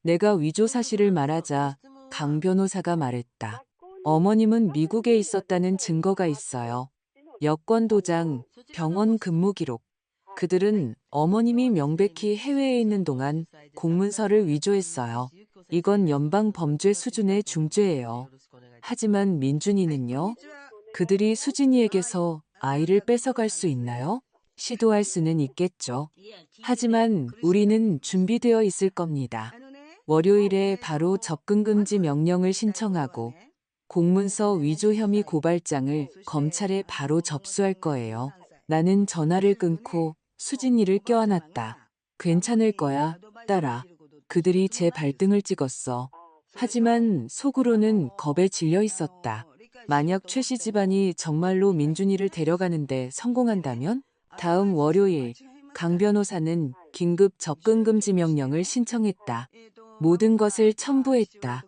[SPEAKER 1] 내가 위조 사실을 말하자 강 변호사가 말했다. 어머님은 미국에 있었다는 증거가 있어요. 여권 도장, 병원 근무 기록. 그들은 어머님이 명백히 해외에 있는 동안 공문서를 위조했어요. 이건 연방 범죄 수준의 중죄예요. 하지만 민준이는요? 그들이 수진이에게서 아이를 뺏어갈 수 있나요? 시도할 수는 있겠죠. 하지만 우리는 준비되어 있을 겁니다. 월요일에 바로 접근금지 명령을 신청하고 공문서 위조 혐의 고발장을 검찰에 바로 접수할 거예요. 나는 전화를 끊고 수진이를 껴안았다. 괜찮을 거야, 딸아. 그들이 제 발등을 찍었어. 하지만 속으로는 겁에 질려 있었다. 만약 최 씨 집안이 정말로 민준이를 데려가는데 성공한다면 다음 월요일 강 변호사는 긴급 접근금지 명령을 신청했다. 모든 것을 첨부했다.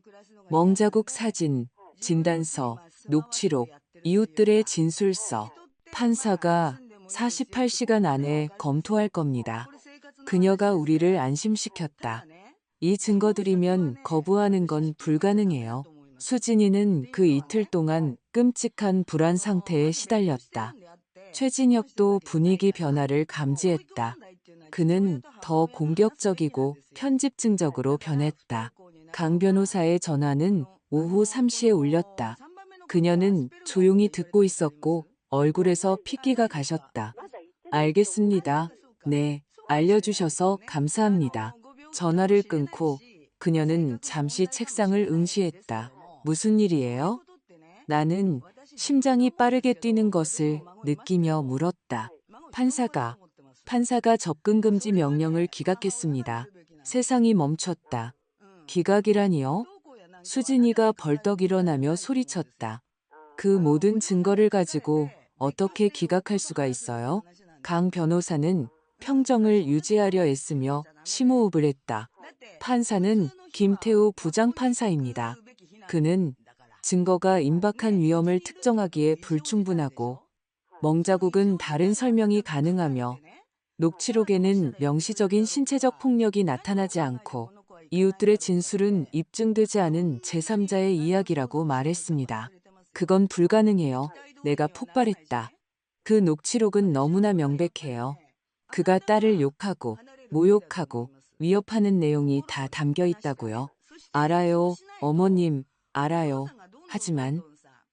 [SPEAKER 1] 멍자국 사진, 진단서, 녹취록, 이웃들의 진술서. 판사가 48시간 안에 검토할 겁니다. 그녀가 우리를 안심시켰다. 이 증거들이면 거부하는 건 불가능해요. 수진이는 그 이틀 동안 끔찍한 불안 상태에 시달렸다. 최진혁도 분위기 변화를 감지했다. 그는 더 공격적이고 편집증적으로 변했다. 강 변호사의 전화는 오후 3시에 울렸다. 그녀는 조용히 듣고 있었고 얼굴에서 핏기가 가셨다. 알겠습니다. 네, 알려주셔서 감사합니다. 전화를 끊고 그녀는 잠시 책상을 응시했다. 무슨 일이에요? 나는 심장이 빠르게 뛰는 것을 느끼며 물었다. 판사가 접근금지 명령을 기각했습니다. 세상이 멈췄다. 기각이라니요? 수진이가 벌떡 일어나며 소리쳤다. 그 모든 증거를 가지고 어떻게 기각할 수가 있어요? 강 변호사는 평정을 유지하려 애쓰며 심호흡을 했다. 판사는 김태우 부장판사입니다. 그는 증거가 임박한 위험을 특정하기에 불충분하고 멍자국은 다른 설명이 가능하며 녹취록에는 명시적인 신체적 폭력이 나타나지 않고 이웃들의 진술은 입증되지 않은 제3자의 이야기라고 말했습니다. 그건 불가능해요. 내가 폭발했다. 그 녹취록은 너무나 명백해요. 그가 딸을 욕하고 모욕하고 위협하는 내용이 다 담겨 있다고요. 알아요, 어머님, 알아요. 하지만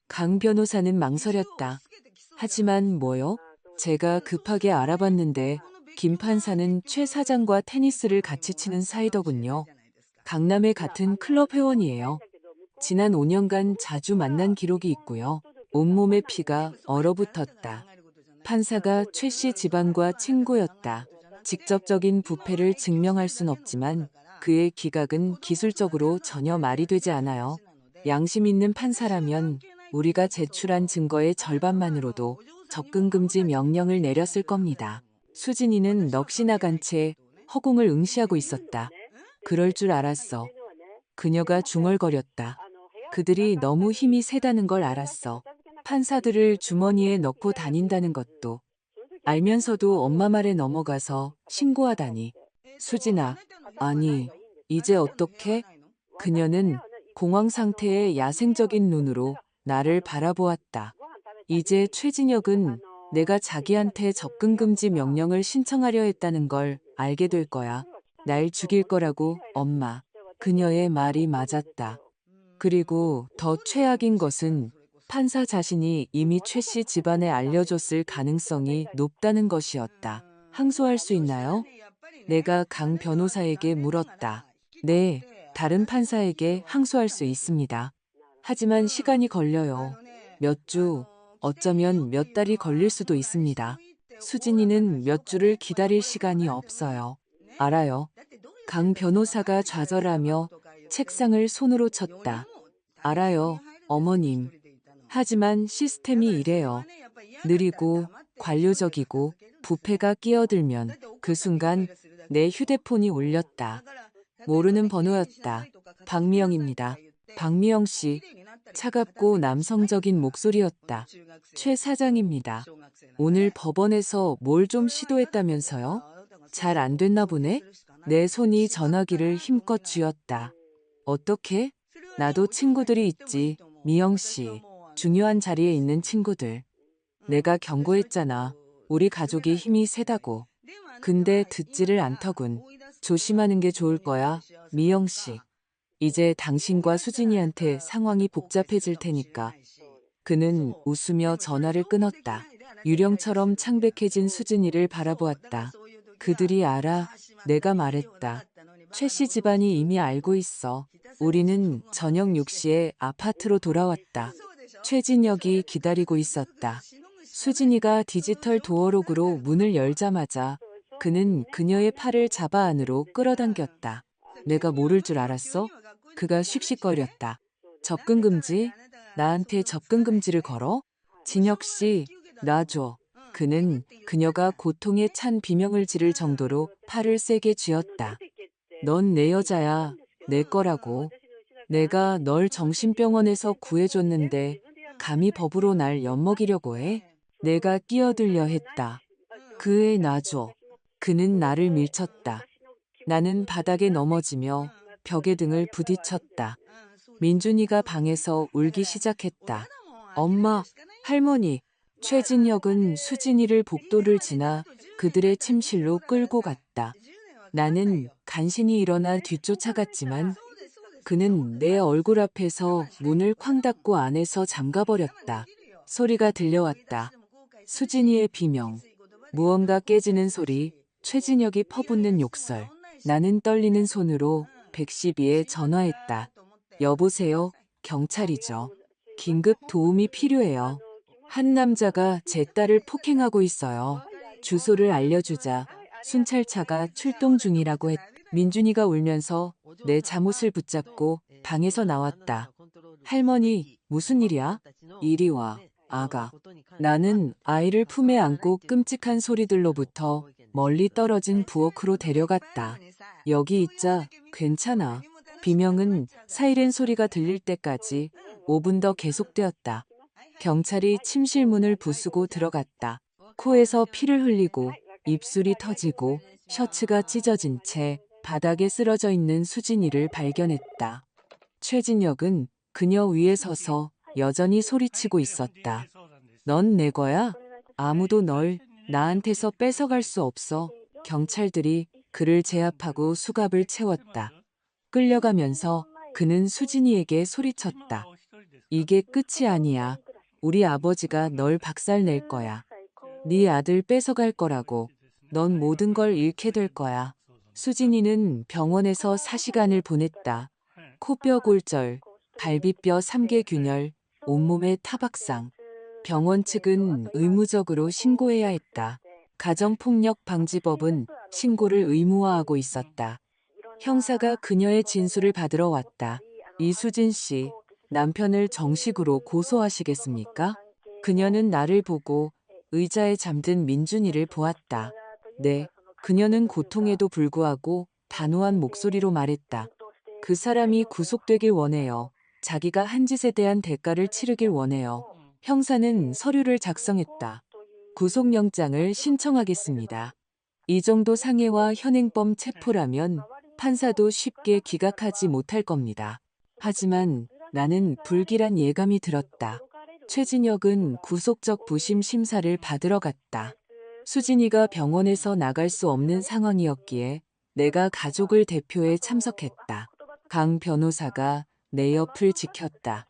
[SPEAKER 1] 강 변호사는 망설였다. 하지만 뭐요? 제가 급하게 알아봤는데 김 판사는 최 사장과 테니스를 같이 치는 사이더군요. 강남의 같은 클럽 회원이에요. 지난 5년간 자주 만난 기록이 있고요. 온몸에 피가 얼어붙었다. 판사가 최 씨 집안과 친구였다. 직접적인 부패를 증명할 순 없지만 그의 기각은 기술적으로 전혀 말이 되지 않아요. 양심 있는 판사라면 우리가 제출한 증거의 절반만으로도 접근금지 명령을 내렸을 겁니다. 수진이는 넋이 나간 채 허공을 응시하고 있었다. 그럴 줄 알았어. 그녀가 중얼거렸다. 그들이 너무 힘이 세다는 걸 알았어. 판사들을 주머니에 넣고 다닌다는 것도. 알면서도 엄마 말에 넘어가서 신고하다니. 수진아, 아니, 이제 어떡해? 그녀는 공황 상태의 야생적인 눈으로 나를 바라보았다. 이제 최진혁은 내가 자기한테 접근금지 명령을 신청하려 했다는 걸 알게 될 거야. 날 죽일 거라고, 엄마. 그녀의 말이 맞았다. 그리고 더 최악인 것은 판사 자신이 이미 최 씨 집안에 알려줬을 가능성이 높다는 것이었다. 항소할 수 있나요? 내가 강 변호사에게 물었다. 네, 다른 판사에게 항소할 수 있습니다. 하지만 시간이 걸려요. 몇 주, 어쩌면 몇 달이 걸릴 수도 있습니다. 수진이는 몇 주를 기다릴 시간이 없어요. 알아요. 강 변호사가 좌절하며 책상을 손으로 쳤다. 알아요, 어머님. 하지만 시스템이 이래요. 느리고 관료적이고 부패가 끼어들면 그 순간 내 휴대폰이 울렸다. 모르는 번호였다. 박미영입니다. 박미영 씨. 차갑고 남성적인 목소리였다. 최 사장입니다. 오늘 법원에서 뭘 좀 시도했다면서요? 잘 안 됐나 보네? 내 손이 전화기를 힘껏 쥐었다. 어떻게? 나도 친구들이 있지, 미영 씨. 중요한 자리에 있는 친구들. 내가 경고했잖아. 우리 가족이 힘이 세다고. 근데 듣지를 않더군. 조심하는 게 좋을 거야, 미영 씨. 이제 당신과 수진이한테 상황이 복잡해질 테니까. 그는 웃으며 전화를 끊었다. 유령처럼 창백해진 수진이를 바라보았다. 그들이 알아. 내가 말했다. 최 씨 집안이 이미 알고 있어. 우리는 저녁 6시에 아파트로 돌아왔다. 최진혁이 기다리고 있었다. 수진이가 디지털 도어록으로 문을 열자마자 그는 그녀의 팔을 잡아 안으로 끌어당겼다. 내가 모를 줄 알았어? 그가 씩씩거렸다. 접근금지? 나한테 접근금지를 걸어? 진혁 씨, 놔줘. 그는 그녀가 고통에 찬 비명을 지를 정도로 팔을 세게 쥐었다. 넌 내 여자야. 내 거라고. 내가 널 정신병원에서 구해줬는데 감히 법으로 날 엿먹이려고 해? 내가 끼어들려 했다. 그 애 놔줘. 그는 나를 밀쳤다. 나는 바닥에 넘어지며 벽에 등을 부딪혔다. 민준이가 방에서 울기 시작했다. 엄마, 할머니, 최진혁은 수진이를 복도를 지나 그들의 침실로 끌고 갔다. 나는 간신히 일어나 뒤쫓아갔지만 그는 내 얼굴 앞에서 문을 쾅 닫고 안에서 잠가버렸다. 소리가 들려왔다. 수진이의 비명. 무언가 깨지는 소리, 최진혁이 퍼붓는 욕설. 나는 떨리는 손으로 112에 전화했다. 여보세요, 경찰이죠. 긴급 도움이 필요해요. 한 남자가 제 딸을 폭행하고 있어요. 주소를 알려주자 순찰차가 출동 중이라고 했다. 민준이가 울면서 내 잠옷을 붙잡고 방에서 나왔다. 할머니, 무슨 일이야? 이리 와, 아가. 나는 아이를 품에 안고 끔찍한 소리들로부터 멀리 떨어진 부엌으로 데려갔다. 여기 있자, 괜찮아. 비명은 사이렌 소리가 들릴 때까지 5분 더 계속되었다. 경찰이 침실문을 부수고 들어갔다. 코에서 피를 흘리고 입술이 터지고 셔츠가 찢어진 채 바닥에 쓰러져 있는 수진이를 발견했다. 최진혁은 그녀 위에 서서 여전히 소리치고 있었다. 넌 내 거야? 아무도 널 나한테서 뺏어갈 수 없어. 경찰들이 그를 제압하고 수갑을 채웠다. 끌려가면서 그는 수진이에게 소리쳤다. 이게 끝이 아니야. 우리 아버지가 널 박살낼 거야. 네 아들 뺏어갈 거라고. 넌 모든 걸 잃게 될 거야. 수진이는 병원에서 4시간을 보냈다. 코뼈 골절, 갈비뼈 3개 균열, 온몸에 타박상. 병원 측은 의무적으로 신고해야 했다. 가정폭력방지법은 신고를 의무화하고 있었다. 형사가 그녀의 진술을 받으러 왔다. 이수진 씨, 남편을 정식으로 고소하시겠습니까? 그녀는 나를 보고 의자에 잠든 민준이를 보았다. 네, 그녀는 고통에도 불구하고 단호한 목소리로 말했다. 그 사람이 구속되길 원해요. 자기가 한 짓에 대한 대가를 치르길 원해요. 형사는 서류를 작성했다. 구속영장을 신청하겠습니다. 이 정도 상해와 현행범 체포라면 판사도 쉽게 기각하지 못할 겁니다. 하지만 나는 불길한 예감이 들었다. 최진혁은 구속적 부심 심사를 받으러 갔다. 수진이가 병원에서 나갈 수 없는 상황이었기에 내가 가족을 대표해 참석했다. 강 변호사가 내 옆을 지켰다.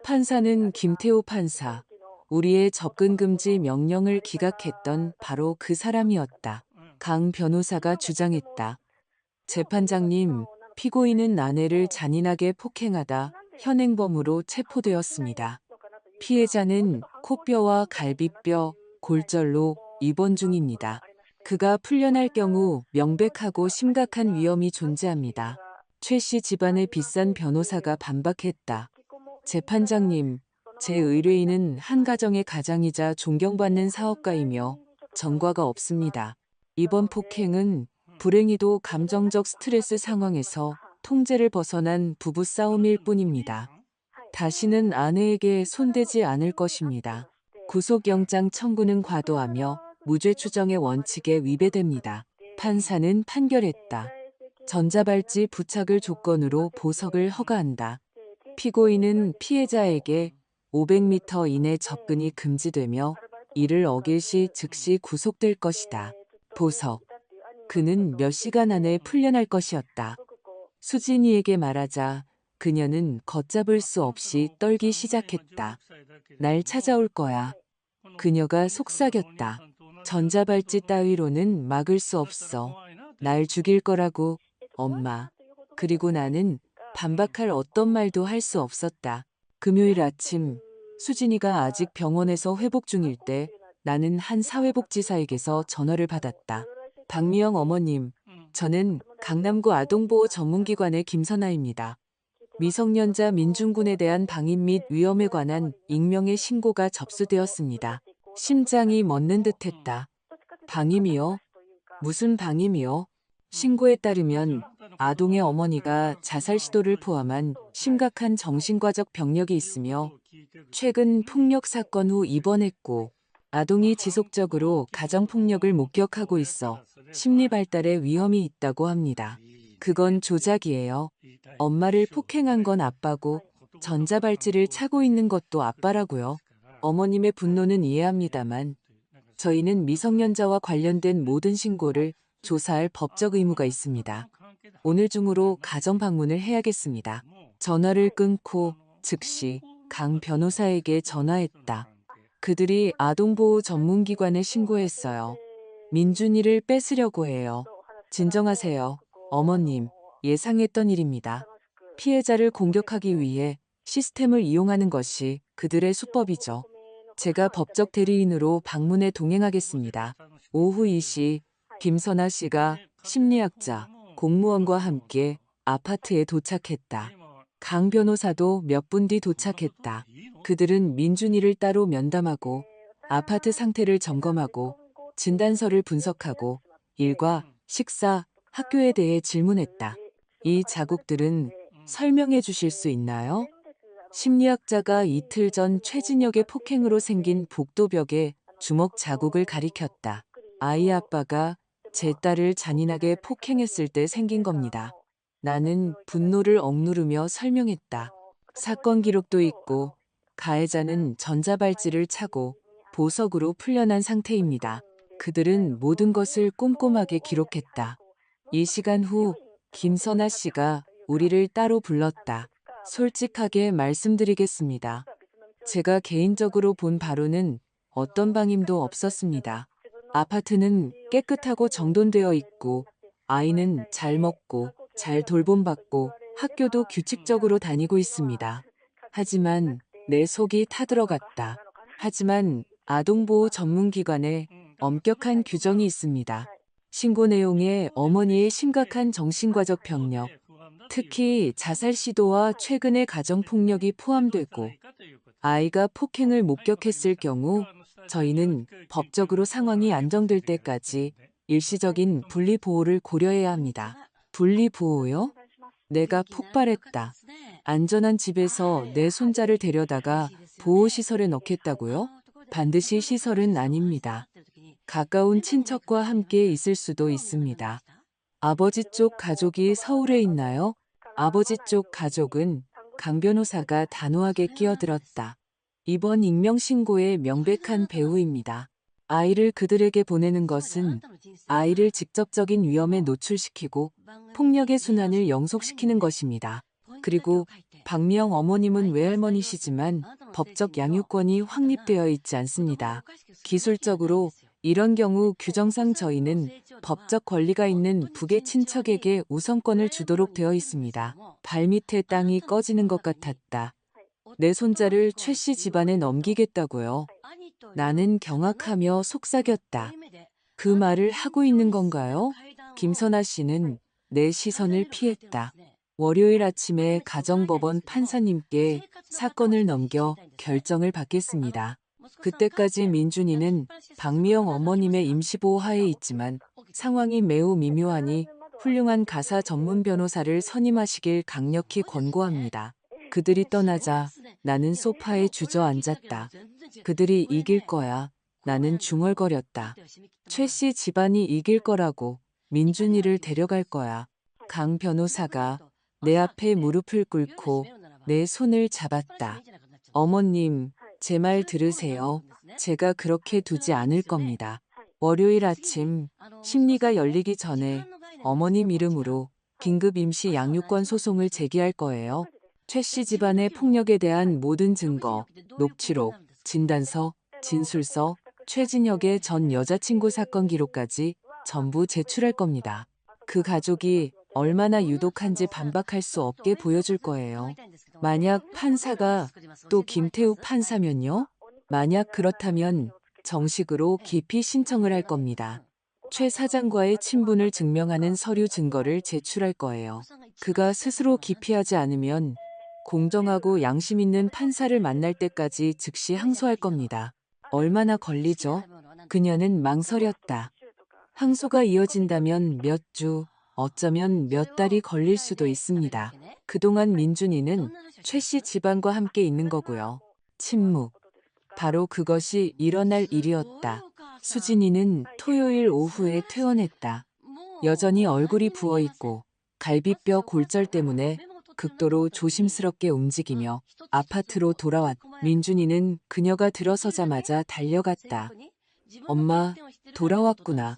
[SPEAKER 1] 판사는 김태호 판사. 우리의 접근 금지 명령을 기각했던 바로 그 사람이었다. 강 변호사가 주장했다. 재판장님, 피고인은 아내를 잔인하게 폭행하다 현행범으로 체포되었습니다. 피해자는 코뼈와 갈비뼈, 골절로 입원 중입니다. 그가 풀려날 경우 명백하고 심각한 위험이 존재합니다. 최 씨 집안의 비싼 변호사가 반박했다. 재판장님, 제 의뢰인은 한 가정의 가장이자 존경받는 사업가이며 전과가 없습니다. 이번 폭행은 불행히도 감정적 스트레스 상황에서 통제를 벗어난 부부싸움일 뿐입니다. 다시는 아내에게 손대지 않을 것입니다. 구속영장 청구는 과도하며 무죄 추정의 원칙에 위배됩니다. 판사는 판결했다. 전자발찌 부착을 조건으로 보석을 허가한다. 피고인은 피해자에게 500m 이내 접근이 금지되며 이를 어길 시 즉시 구속될 것이다. 보석. 그는 몇 시간 안에 풀려날 것이었다. 수진이에게 말하자 그녀는 걷잡을 수 없이 떨기 시작했다. 날 찾아올 거야. 그녀가 속삭였다. 전자발찌 따위로는 막을 수 없어. 날 죽일 거라고, 엄마. 그리고 나는 반박할 어떤 말도 할 수 없었다. 금요일 아침, 수진이가 아직 병원에서 회복 중일 때 나는 한 사회복지사에게서 전화를 받았다. 박미영 어머님, 저는 강남구 아동보호 전문기관의 김선아입니다. 미성년자 민중군에 대한 방임 및 위험에 관한 익명의 신고가 접수되었습니다. 심장이 멎는 듯했다. 방임이요? 무슨 방임이요? 신고에 따르면 아동의 어머니가 자살 시도를 포함한 심각한 정신과적 병력이 있으며 최근 폭력 사건 후 입원했고 아동이 지속적으로 가정폭력을 목격하고 있어 심리 발달에 위험이 있다고 합니다. 그건 조작이에요. 엄마를 폭행한 건 아빠고 전자발찌를 차고 있는 것도 아빠라고요. 어머님의 분노는 이해합니다만 저희는 미성년자와 관련된 모든 신고를 조사할 법적 의무가 있습니다. 오늘 중으로 가정 방문을 해야겠습니다. 전화를 끊고 즉시 강 변호사에게 전화했다. 그들이 아동보호 전문기관에 신고했어요. 민준이를 뺏으려고 해요. 진정하세요. 어머님, 예상했던 일입니다. 피해자를 공격하기 위해 시스템을 이용하는 것이 그들의 수법이죠. 제가 법적 대리인으로 방문에 동행하겠습니다. 오후 2시 김선아 씨가 심리학자, 공무원과 함께 아파트에 도착했다. 강 변호사도 몇 분 뒤 도착했다. 그들은 민준이를 따로 면담하고 아파트 상태를 점검하고 진단서를 분석하고 일과 식사, 학교에 대해 질문했다. 이 자국들은 설명해 주실 수 있나요? 심리학자가 이틀 전 최진혁의 폭행으로 생긴 복도벽에 주먹 자국을 가리켰다. 아이 아빠가 제 딸을 잔인하게 폭행했을 때 생긴 겁니다. 나는 분노를 억누르며 설명했다. 사건 기록도 있고 가해자는 전자발찌를 차고 보석으로 풀려난 상태입니다. 그들은 모든 것을 꼼꼼하게 기록했다. 이 시간 후 김선아 씨가 우리를 따로 불렀다. 솔직하게 말씀드리겠습니다. 제가 개인적으로 본 바로는 어떤 방임도 없었습니다. 아파트는 깨끗하고 정돈되어 있고 아이는 잘 먹고 잘 돌봄받고 학교도 규칙적으로 다니고 있습니다. 하지만 내 속이 타들어갔다. 하지만 아동보호 전문기관에 엄격한 규정이 있습니다. 신고 내용에 어머니의 심각한 정신과적 병력, 특히 자살 시도와 최근의 가정폭력이 포함되고 아이가 폭행을 목격했을 경우 저희는 법적으로 상황이 안정될 때까지 일시적인 분리보호를 고려해야 합니다. 분리보호요? 내가 폭발했다. 안전한 집에서 내 손자를 데려다가 보호시설에 넣겠다고요? 반드시 시설은 아닙니다. 가까운 친척과 함께 있을 수도 있습니다. 아버지 쪽 가족이 서울에 있나요? 아버지 쪽 가족은 강 변호사가 단호하게 끼어들었다. 이번 익명신고의 명백한 배우입니다. 아이를 그들에게 보내는 것은 아이를 직접적인 위험에 노출시키고 폭력의 순환을 영속시키는 것입니다. 그리고 박미영 어머님은 외할머니시지만 법적 양육권이 확립되어 있지 않습니다. 기술적으로 이런 경우 규정상 저희는 법적 권리가 있는 북의 친척에게 우선권을 주도록 되어 있습니다. 발밑에 땅이 꺼지는 것 같았다. 내 손자를 최 씨 집안에 넘기겠다고요. 나는 경악하며 속삭였다. 그 말을 하고 있는 건가요? 김선아 씨는 내 시선을 피했다. 월요일 아침에 가정법원 판사님께 사건을 넘겨 결정을 받겠습니다. 그때까지 민준이는 박미영 어머님의 임시보호 하에 있지만 상황이 매우 미묘하니 훌륭한 가사 전문 변호사를 선임하시길 강력히 권고합니다. 그들이 떠나자 나는 소파에 주저앉았다. 그들이 이길 거야. 나는 중얼거렸다. 최 씨 집안이 이길 거라고 민준이를 데려갈 거야. 강 변호사가 내 앞에 무릎을 꿇고 내 손을 잡았다. 어머님, 제 말 들으세요. 제가 그렇게 두지 않을 겁니다. 월요일 아침 심리가 열리기 전에 어머님 이름으로 긴급 임시 양육권 소송을 제기할 거예요. 최 씨 집안의 폭력에 대한 모든 증거, 녹취록, 진단서, 진술서, 최진혁의 전 여자친구 사건 기록까지 전부 제출할 겁니다. 그 가족이 얼마나 유독한지 반박할 수 없게 보여줄 거예요. 만약 판사가 또 김태우 판사면요? 만약 그렇다면 정식으로 기피 신청을 할 겁니다. 최 사장과의 친분을 증명하는 서류 증거를 제출할 거예요. 그가 스스로 기피하지 않으면 공정하고 양심 있는 판사를 만날 때까지 즉시 항소할 겁니다. 얼마나 걸리죠? 그녀는 망설였다. 항소가 이어진다면 몇 주, 어쩌면 몇 달이 걸릴 수도 있습니다. 그동안 민준이는 최 씨 집안과 함께 있는 거고요. 침묵. 바로 그것이 일어날 일이었다. 수진이는 토요일 오후에 퇴원했다. 여전히 얼굴이 부어있고 갈비뼈 골절 때문에 극도로 조심스럽게 움직이며 아파트로 돌아왔다. 민준이는 그녀가 들어서자마자 달려갔다. 엄마, 돌아왔구나.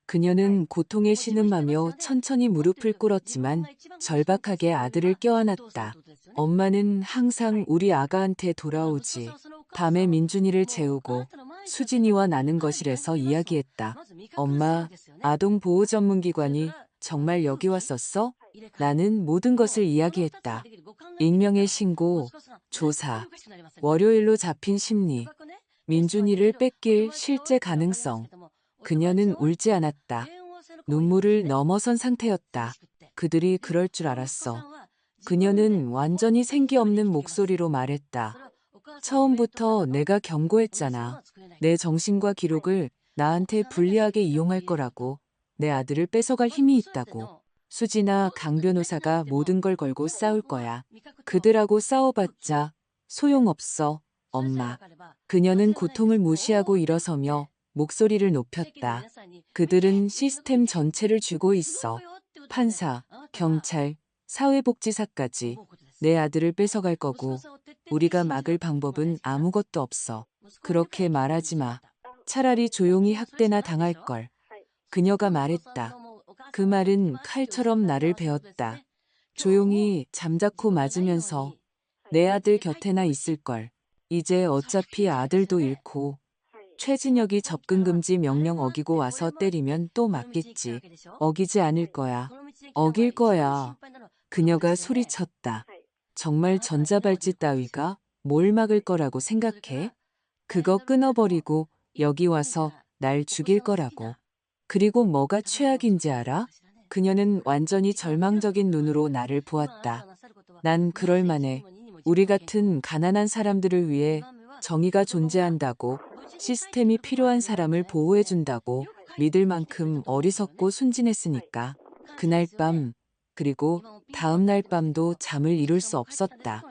[SPEAKER 1] 그녀는 고통에 신음하며 천천히 무릎을 꿇었지만 절박하게 아들을 껴안았다. 엄마는 항상 우리 아가한테 돌아오지. 밤에 민준이를 재우고 수진이와 나는 거실에서 이야기했다. 엄마, 아동보호전문기관이 정말 여기 왔었어? 나는 모든 것을 이야기했다. 익명의 신고, 조사, 월요일로 잡힌 심리, 민준이를 뺏길 실제 가능성. 그녀는 울지 않았다. 눈물을 넘어선 상태였다. 그들이 그럴 줄 알았어. 그녀는 완전히 생기 없는 목소리로 말했다. 처음부터 내가 경고했잖아. 내 정신과 기록을 나한테 불리하게 이용할 거라고. 내 아들을 뺏어갈 힘이 있다고. 수지나 강 변호사가 모든 걸 걸고 싸울 거야. 그들하고 싸워봤자 소용없어, 엄마. 그녀는 고통을 무시하고 일어서며 목소리를 높였다. 그들은 시스템 전체를 쥐고 있어. 판사, 경찰, 사회복지사까지 내 아들을 뺏어갈 거고 우리가 막을 방법은 아무것도 없어. 그렇게 말하지 마. 차라리 조용히 학대나 당할 걸. 그녀가 말했다. 그 말은 칼처럼 나를 베었다. 조용히 잠자코 맞으면서 내 아들 곁에나 있을 걸. 이제 어차피 아들도 잃고 최진혁이 접근 금지 명령 어기고 와서 때리면 또 맞겠지. 어기지 않을 거야. 어길 거야. 그녀가 소리쳤다. 정말 전자발찌 따위가 뭘 막을 거라고 생각해? 그거 끊어버리고 여기 와서 날 죽일 거라고. 그리고 뭐가 최악인지 알아? 그녀는 완전히 절망적인 눈으로 나를 보았다. 난 그럴 만해. 우리 같은 가난한 사람들을 위해 정의가 존재한다고, 시스템이 필요한 사람을 보호해준다고 믿을 만큼 어리석고 순진했으니까. 그날 밤, 그리고 다음 날 밤도 잠을 이룰 수 없었다.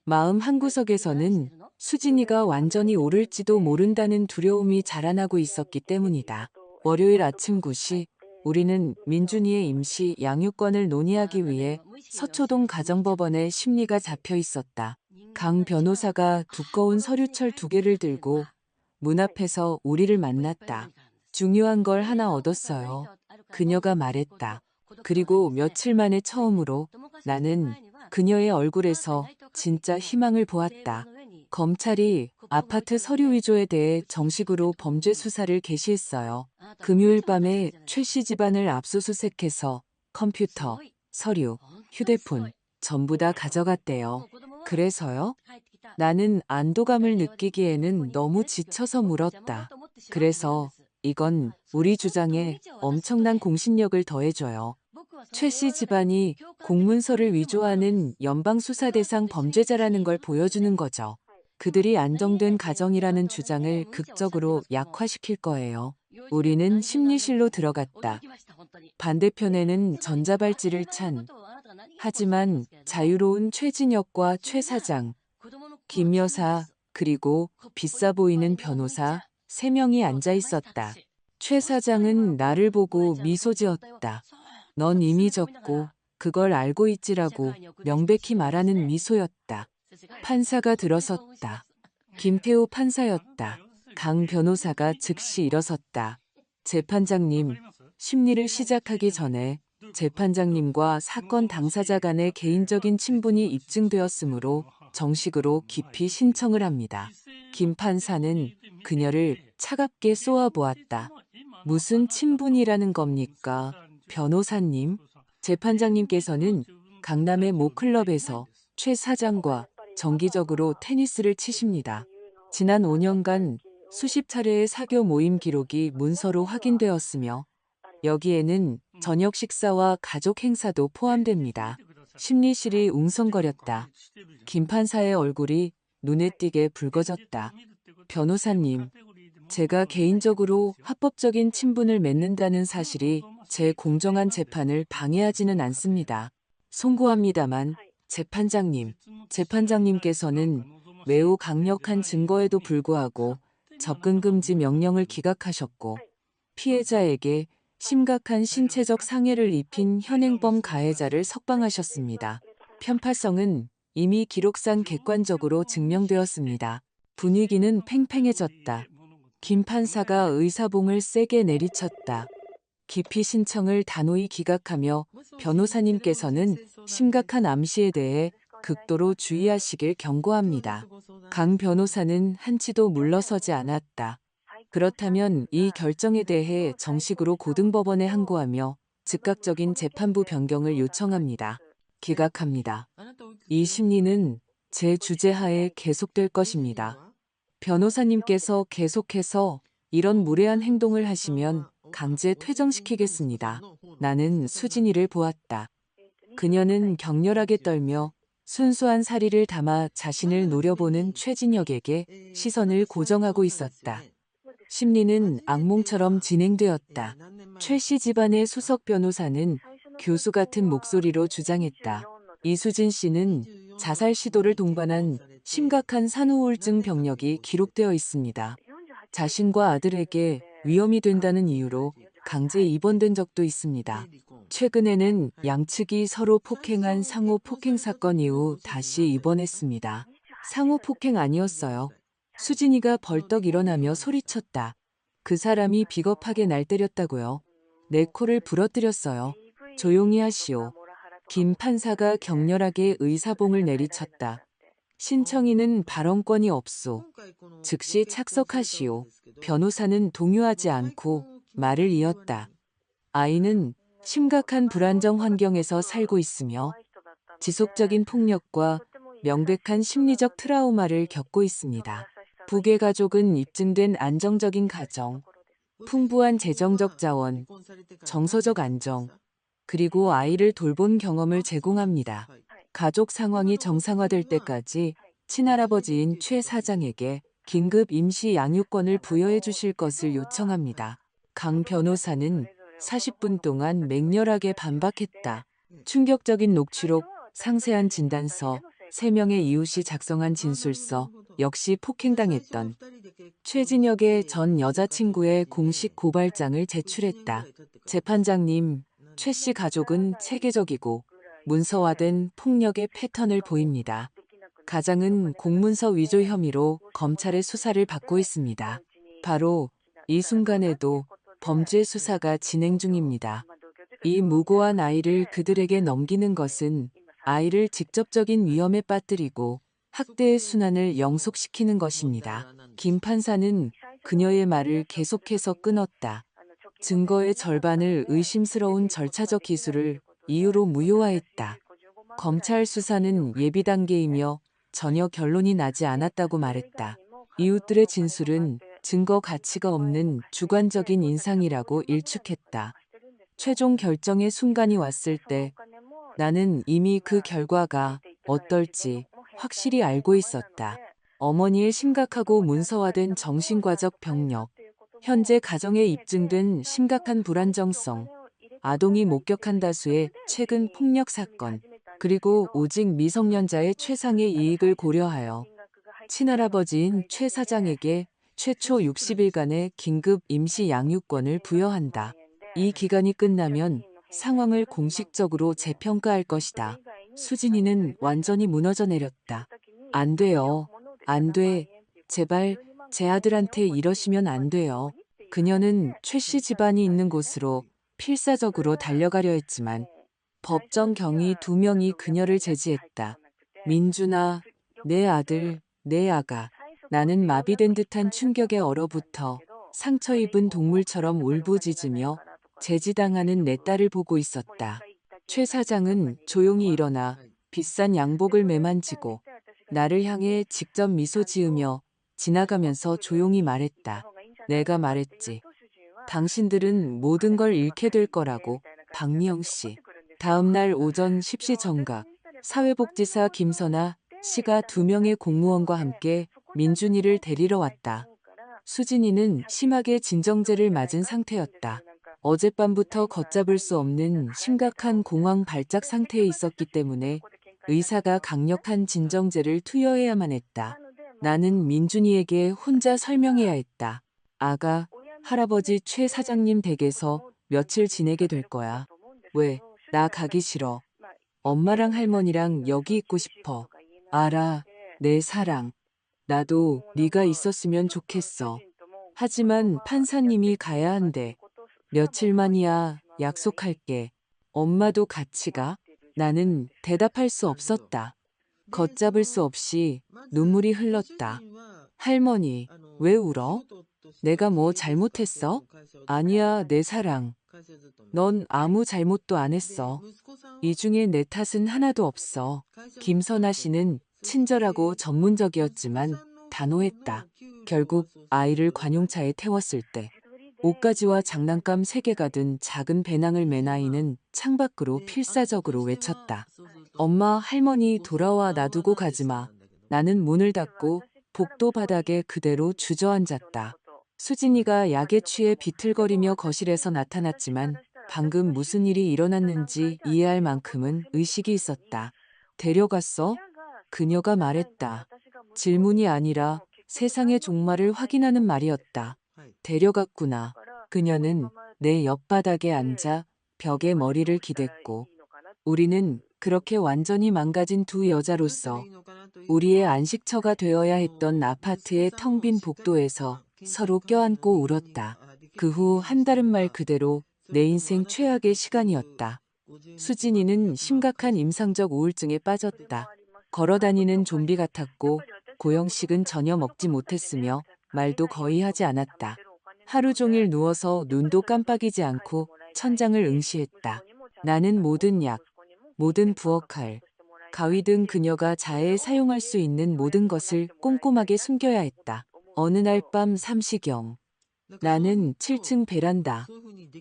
[SPEAKER 1] 마음 한구석에서는 수진이가 완전히 오를지도 모른다는 두려움이 자라나고 있었기 때문이다. 월요일 아침 9시, 우리는 민준이의 임시 양육권을 논의하기 위해 서초동 가정법원에 심리가 잡혀 있었다. 강 변호사가 두꺼운 서류철 2개를 들고 문 앞에서 우리를 만났다. 중요한 걸 하나 얻었어요. 그녀가 말했다. 그리고 며칠 만에 처음으로 나는 그녀의 얼굴에서 진짜 희망을 보았다. 검찰이 아파트 서류 위조에 대해 정식으로 범죄 수사를 개시했어요. 금요일 밤에 최 씨 집안을 압수수색해서 컴퓨터, 서류, 휴대폰 전부 다 가져갔대요. 그래서요? 나는 안도감을 느끼기에는 너무 지쳐서 물었다. 그래서 이건 우리 주장에 엄청난 공신력을 더해줘요. 최 씨 집안이 공문서를 위조하는 연방수사 대상 범죄자라는 걸 보여주는 거죠. 그들이 안정된 가정이라는 주장을 극적으로 약화시킬 거예요. 우리는 심리실로 들어갔다. 반대편에는 전자발찌를 찬, 하지만 자유로운 최진혁과 최 사장, 김 여사, 그리고 비싸 보이는 변호사 3명이 앉아 있었다. 최 사장은 나를 보고 미소 지었다. 넌 이미 졌고 그걸 알고 있지라고 명백히 말하는 미소였다. 판사가 들어섰다. 김태호 판사였다. 강 변호사가 즉시 일어섰다. 재판장님, 심리를 시작하기 전에 재판장님과 사건 당사자 간의 개인적인 친분이 입증되었으므로 정식으로 깊이 신청을 합니다. 김 판사는 그녀를 차갑게 쏘아보았다. 무슨 친분이라는 겁니까? 변호사님, 재판장님께서는 강남의 모클럽에서 최 사장과 정기적으로 테니스를 치십니다. 지난 5년간 수십 차례의 사교 모임 기록이 문서로 확인되었으며 여기에는 저녁 식사와 가족 행사도 포함됩니다. 심리실이 웅성거렸다. 김 판사의 얼굴이 눈에 띄게 붉어졌다. 변호사님, 제가 개인적으로 합법적인 친분을 맺는다는 사실이 제 공정한 재판을 방해하지는 않습니다. 송구합니다만 재판장님께서는 매우 강력한 증거에도 불구하고 접근 금지 명령을 기각하셨고 피해자에게 심각한 신체적 상해를 입힌 현행범 가해자를 석방하셨습니다. 편파성은 이미 기록상 객관적으로 증명되었습니다. 분위기는 팽팽해졌다. 김 판사가 의사봉을 세게 내리쳤다. 기피 신청을 단호히 기각하며 변호사님께서는 심각한 암시에 대해 극도로 주의하시길 경고합니다. 강 변호사는 한치도 물러서지 않았다. 그렇다면 이 결정에 대해 정식으로 고등법원에 항고하며 즉각적인 재판부 변경을 요청합니다. 기각합니다. 이 심리는 제 주재하에 계속될 것입니다. 변호사님께서 계속해서 이런 무례한 행동을 하시면 강제 퇴정시키겠습니다. 나는 수진이를 보았다. 그녀는 격렬하게 떨며 순수한 사리를 담아 자신을 노려보는 최진혁에게 시선을 고정하고 있었다. 심리는 악몽처럼 진행되었다. 최 씨 집안의 수석 변호사는 교수 같은 목소리로 주장했다. 이수진 씨는 자살 시도를 동반한 심각한 산후우울증 병력이 기록되어 있습니다. 자신과 아들에게 위험이 된다는 이유로 강제 입원된 적도 있습니다. 최근에는 양측이 서로 폭행한 상호 폭행 사건 이후 다시 입원했습니다. 상호 폭행 아니었어요. 수진이가 벌떡 일어나며 소리쳤다. 그 사람이 비겁하게 날 때렸다고요. 내 코를 부러뜨렸어요. 조용히 하시오. 김 판사가 격렬하게 의사봉을 내리쳤다. 신청인은 발언권이 없소. 즉시 착석하시오. 변호사는 동요하지 않고 말을 이었다. 아이는 심각한 불안정 환경에서 살고 있으며 지속적인 폭력과 명백한 심리적 트라우마를 겪고 있습니다. 부계 가족은 입증된 안정적인 가정, 풍부한 재정적 자원, 정서적 안정, 그리고 아이를 돌본 경험을 제공합니다. 가족 상황이 정상화될 때까지 친할아버지인 최 사장에게 긴급 임시 양육권을 부여해 주실 것을 요청합니다. 강 변호사는 40분 동안 맹렬하게 반박했다. 충격적인 녹취록, 상세한 진단서, 3명의 이웃이 작성한 진술서, 역시 폭행당했던 최진혁의 전 여자친구의 공식 고발장을 제출했다. 재판장님, 최 씨 가족은 체계적이고 문서화된 폭력의 패턴을 보입니다. 가장은 공문서 위조 혐의로 검찰의 수사를 받고 있습니다. 바로 이 순간에도 범죄 수사가 진행 중입니다. 이 무고한 아이를 그들에게 넘기는 것은 아이를 직접적인 위험에 빠뜨리고 학대의 순환을 영속시키는 것입니다. 김 판사는 그녀의 말을 계속해서 끊었다. 증거의 절반을 의심스러운 절차적 기술을 이유로 무효화했다. 검찰 수사는 예비 단계이며 전혀 결론이 나지 않았다고 말했다. 이웃들의 진술은 증거 가치가 없는 주관적인 인상이라고 일축했다. 최종 결정의 순간이 왔을 때 나는 이미 그 결과가 어떨지 확실히 알고 있었다. 어머니의 심각하고 문서화된 정신과적 병력, 현재 가정에 입증된 심각한 불안정성, 아동이 목격한 다수의 최근 폭력 사건, 그리고 오직 미성년자의 최상의 이익을 고려하여 친할아버지인 최 사장에게 최초 60일간의 긴급 임시 양육권을 부여한다. 이 기간이 끝나면 상황을 공식적으로 재평가할 것이다. 수진이는 완전히 무너져 내렸다. 안 돼요. 안 돼. 제발 제 아들한테 이러시면 안 돼요. 그녀는 최 씨 집안이 있는 곳으로 필사적으로 달려가려 했지만 법정 경위 2명이 그녀를 제지했다. 민준아, 내 아들, 내 아가. 나는 마비된 듯한 충격에 얼어붙어 상처 입은 동물처럼 울부짖으며 제지당하는 내 딸을 보고 있었다. 최 사장은 조용히 일어나 비싼 양복을 매만지고 나를 향해 직접 미소 지으며 지나가면서 조용히 말했다. 내가 말했지. 당신들은 모든 걸 잃게 될 거라고. 박미영 씨. 다음 날 오전 10시 정각, 사회복지사 김선아 씨가 2명의 공무원과 함께 민준이를 데리러 왔다. 수진이는 심하게 진정제를 맞은 상태였다. 어젯밤부터 걷잡을 수 없는 심각한 공황 발작 상태에 있었기 때문에 의사가 강력한 진정제를 투여해야만 했다. 나는 민준이에게 혼자 설명해야 했다. 아가, 할아버지 최 사장님 댁에서 며칠 지내게 될 거야. 왜? 나 가기 싫어. 엄마랑 할머니랑 여기 있고 싶어. 알아, 내 사랑. 나도 네가 있었으면 좋겠어. 하지만 판사님이 가야 한대. 며칠만이야. 약속할게. 엄마도 같이 가? 나는 대답할 수 없었다. 걷잡을 수 없이 눈물이 흘렀다. 할머니, 왜 울어? 내가 뭐 잘못했어? 아니야, 내 사랑. 넌 아무 잘못도 안 했어. 이 중에 내 탓은 하나도 없어. 김선아 씨는 친절하고 전문적이었지만 단호했다. 결국 아이를 관용차에 태웠을 때 옷가지와 장난감 3개가 든 작은 배낭을 맨 아이는 창밖으로 필사적으로 외쳤다. 엄마, 할머니 돌아와 놔두고 가지마. 나는 문을 닫고 복도 바닥에 그대로 주저앉았다. 수진이가 약에 취해 비틀거리며 거실에서 나타났지만 방금 무슨 일이 일어났는지 이해할 만큼은 의식이 있었다. 데려갔어? 그녀가 말했다. 질문이 아니라 세상의 종말을 확인하는 말이었다. 데려갔구나. 그녀는 내 옆바닥에 앉아 벽에 머리를 기댔고, 우리는 그렇게 완전히 망가진 두 여자로서 우리의 안식처가 되어야 했던 아파트의 텅 빈 복도에서 서로 껴안고 울었다. 그 후 한 달은 말 그대로 내 인생 최악의 시간이었다. 수진이는 심각한 임상적 우울증에 빠졌다. 걸어다니는 좀비 같았고 고형식은 전혀 먹지 못했으며 말도 거의 하지 않았다. 하루 종일 누워서 눈도 깜빡이지 않고 천장을 응시했다. 나는 모든 약, 모든 부엌칼, 가위 등 그녀가 자해에 사용할 수 있는 모든 것을 꼼꼼하게 숨겨야 했다. 어느 날 밤 3시경, 나는 7층 베란다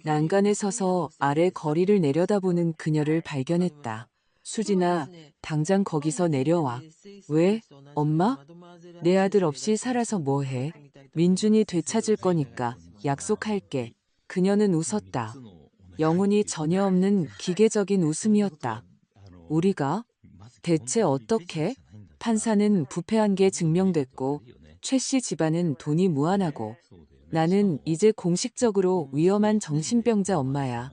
[SPEAKER 1] 난간에 서서 아래 거리를 내려다보는 그녀를 발견했다. 수진아, 당장 거기서 내려와. 왜? 엄마? 내 아들 없이 살아서 뭐해? 민준이 되찾을 거니까 약속할게. 그녀는 웃었다. 영혼이 전혀 없는 기계적인 웃음이었다. 우리가? 대체 어떻게? 판사는 부패한 게 증명됐고 최 씨 집안은 돈이 무한하고 나는 이제 공식적으로 위험한 정신병자 엄마야.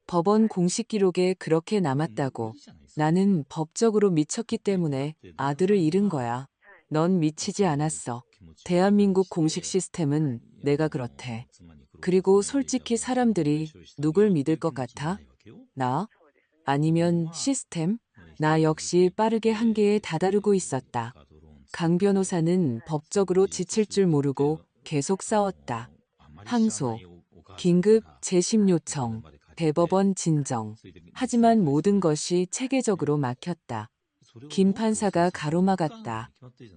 [SPEAKER 1] 법원 공식 기록에 그렇게 남았다고. 나는 법적으로 미쳤기 때문에 아들을 잃은 거야. 넌 미치지 않았어. 대한민국 공식 시스템은 내가 그렇대. 그리고 솔직히 사람들이 누굴 믿을 것 같아? 나? 아니면 시스템? 나 역시 빠르게 한계에 다다르고 있었다. 강 변호사는 법적으로 지칠 줄 모르고 계속 싸웠다. 항소, 긴급 재심 요청, 대법원 진정. 하지만 모든 것이 체계적으로 막혔다. 김 판사가 가로막았다.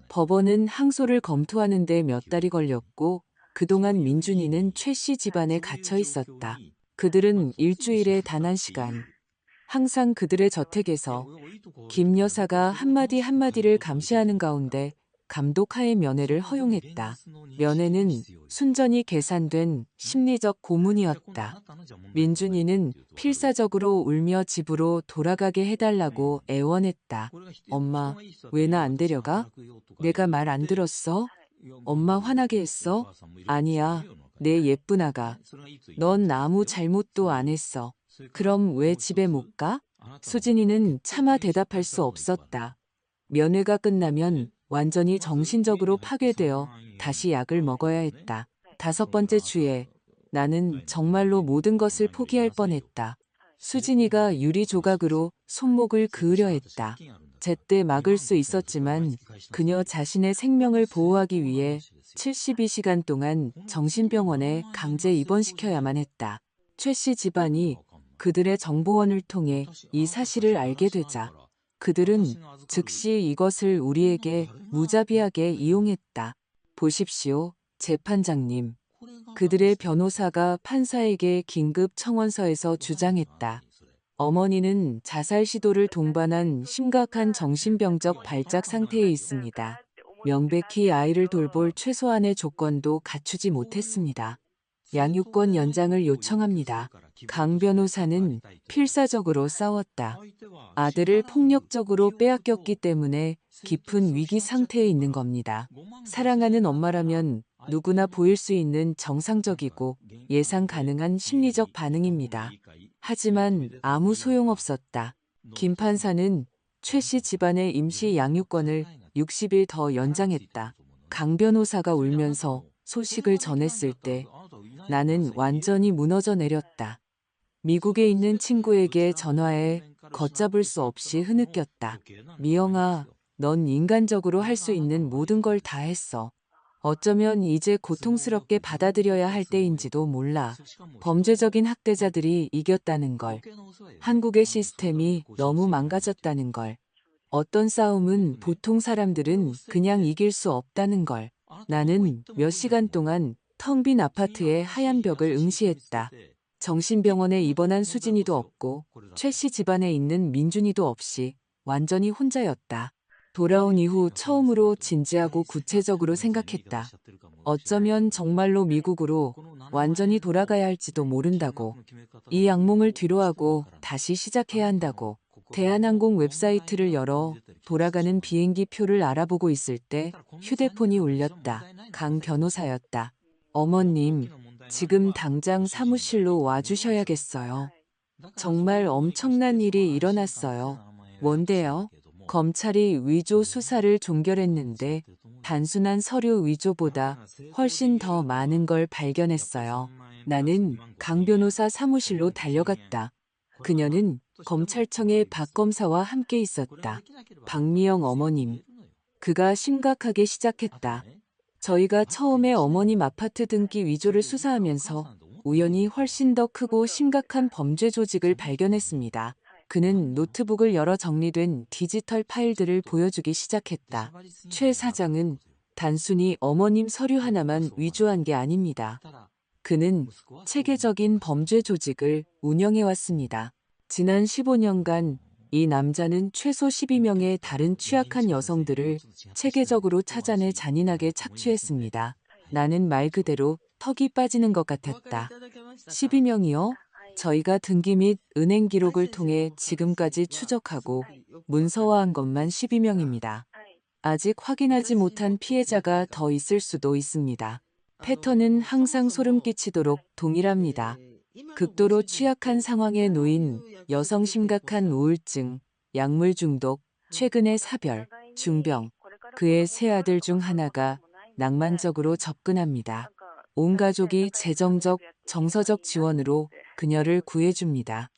[SPEAKER 1] 법원은 항소를 검토하는데 몇 달이 걸렸고 그동안 민준이는 최 씨 집안에 갇혀 있었다. 그들은 일주일에 단 한 시간, 항상 그들의 저택에서 김 여사가 한마디 한마디를 감시하는 가운데 감독하에 면회를 허용했다. 면회는 순전히 계산된 심리적 고문이었다. 민준이는 필사적으로 울며 집으로 돌아가게 해달라고 애원했다. 엄마, 왜 나 안 데려가? 내가 말 안 들었어? 엄마 화나게 했어? 아니야, 내 예쁜 아가. 넌 아무 잘못도 안 했어. 그럼 왜 집에 못 가? 수진이는 차마 대답할 수 없었다. 면회가 끝나면 완전히 정신적으로 파괴되어 다시 약을 먹어야 했다. 5번째 주에 나는 정말로 모든 것을 포기할 뻔했다. 수진이가 유리 조각으로 손목을 그으려 했다. 제때 막을 수 있었지만 그녀 자신의 생명을 보호하기 위해 72시간 동안 정신병원에 강제 입원시켜야만 했다. 최 씨 집안이 그들의 정보원을 통해 이 사실을 알게 되자 그들은 즉시 이것을 우리에게 무자비하게 이용했다. 보십시오, 재판장님. 그들의 변호사가 판사에게 긴급 청원서에서 주장했다. 어머니는 자살 시도를 동반한 심각한 정신병적 발작 상태에 있습니다. 명백히 아이를 돌볼 최소한의 조건도 갖추지 못했습니다. 양육권 연장을 요청합니다. 강 변호사는 필사적으로 싸웠다. 아들을 폭력적으로 빼앗겼기 때문에 깊은 위기 상태에 있는 겁니다. 사랑하는 엄마라면 누구나 보일 수 있는 정상적이고 예상 가능한 심리적 반응입니다. 하지만 아무 소용없었다. 김 판사는 최 씨 집안의 임시 양육권을 60일 더 연장했다. 강 변호사가 울면서 소식을 전했을 때 나는 완전히 무너져 내렸다. 미국에 있는 친구에게 전화해 걷잡을 수 없이 흐느꼈다. 미영아, 넌 인간적으로 할 수 있는 모든 걸 다 했어. 어쩌면 이제 고통스럽게 받아들여야 할 때인지도 몰라. 범죄적인 학대자들이 이겼다는 걸. 한국의 시스템이 너무 망가졌다는 걸. 어떤 싸움은 보통 사람들은 그냥 이길 수 없다는 걸. 나는 몇 시간 동안 텅 빈 아파트의 하얀 벽을 응시했다. 정신병원에 입원한 수진이도 없고 최 씨 집안에 있는 민준이도 없이 완전히 혼자였다. 돌아온 이후 처음으로 진지하고 구체적으로 생각했다. 어쩌면 정말로 미국으로 완전히 돌아가야 할지도 모른다고. 이 악몽을 뒤로하고 다시 시작해야 한다고. 대한항공 웹사이트를 열어 돌아가는 비행기 표를 알아보고 있을 때 휴대폰이 울렸다. 강 변호사였다. 어머님, 지금 당장 사무실로 와주셔야겠어요. 정말 엄청난 일이 일어났어요. 뭔데요? 검찰이 위조 수사를 종결했는데 단순한 서류 위조보다 훨씬 더 많은 걸 발견했어요. 나는 강 변호사 사무실로 달려갔다. 그녀는 검찰청의 박 검사와 함께 있었다. 박미영 어머님. 그가 심각하게 시작했다. 저희가 처음에 어머님 아파트 등기 위조를 수사하면서 우연히 훨씬 더 크고 심각한 범죄 조직을 발견했습니다. 그는 노트북을 열어 정리된 디지털 파일들을 보여주기 시작했다. 최 사장은 단순히 어머님 서류 하나만 위조한 게 아닙니다. 그는 체계적인 범죄 조직을 운영해왔습니다. 지난 15년간 이 남자는 최소 12명의 다른 취약한 여성들을 체계적으로 찾아내 잔인하게 착취했습니다. 나는 말 그대로 턱이 빠지는 것 같았다. 12명이요? 저희가 등기 및 은행 기록을 통해 지금까지 추적하고 문서화한 것만 12명입니다. 아직 확인하지 못한 피해자가 더 있을 수도 있습니다. 패턴은 항상 소름 끼치도록 동일합니다. 극도로 취약한 상황에 놓인 여성, 심각한 우울증, 약물 중독, 최근의 사별, 중병. 그의 세 아들 중 하나가 낭만적으로 접근합니다. 온 가족이 재정적, 정서적 지원으로 그녀를 구해줍니다.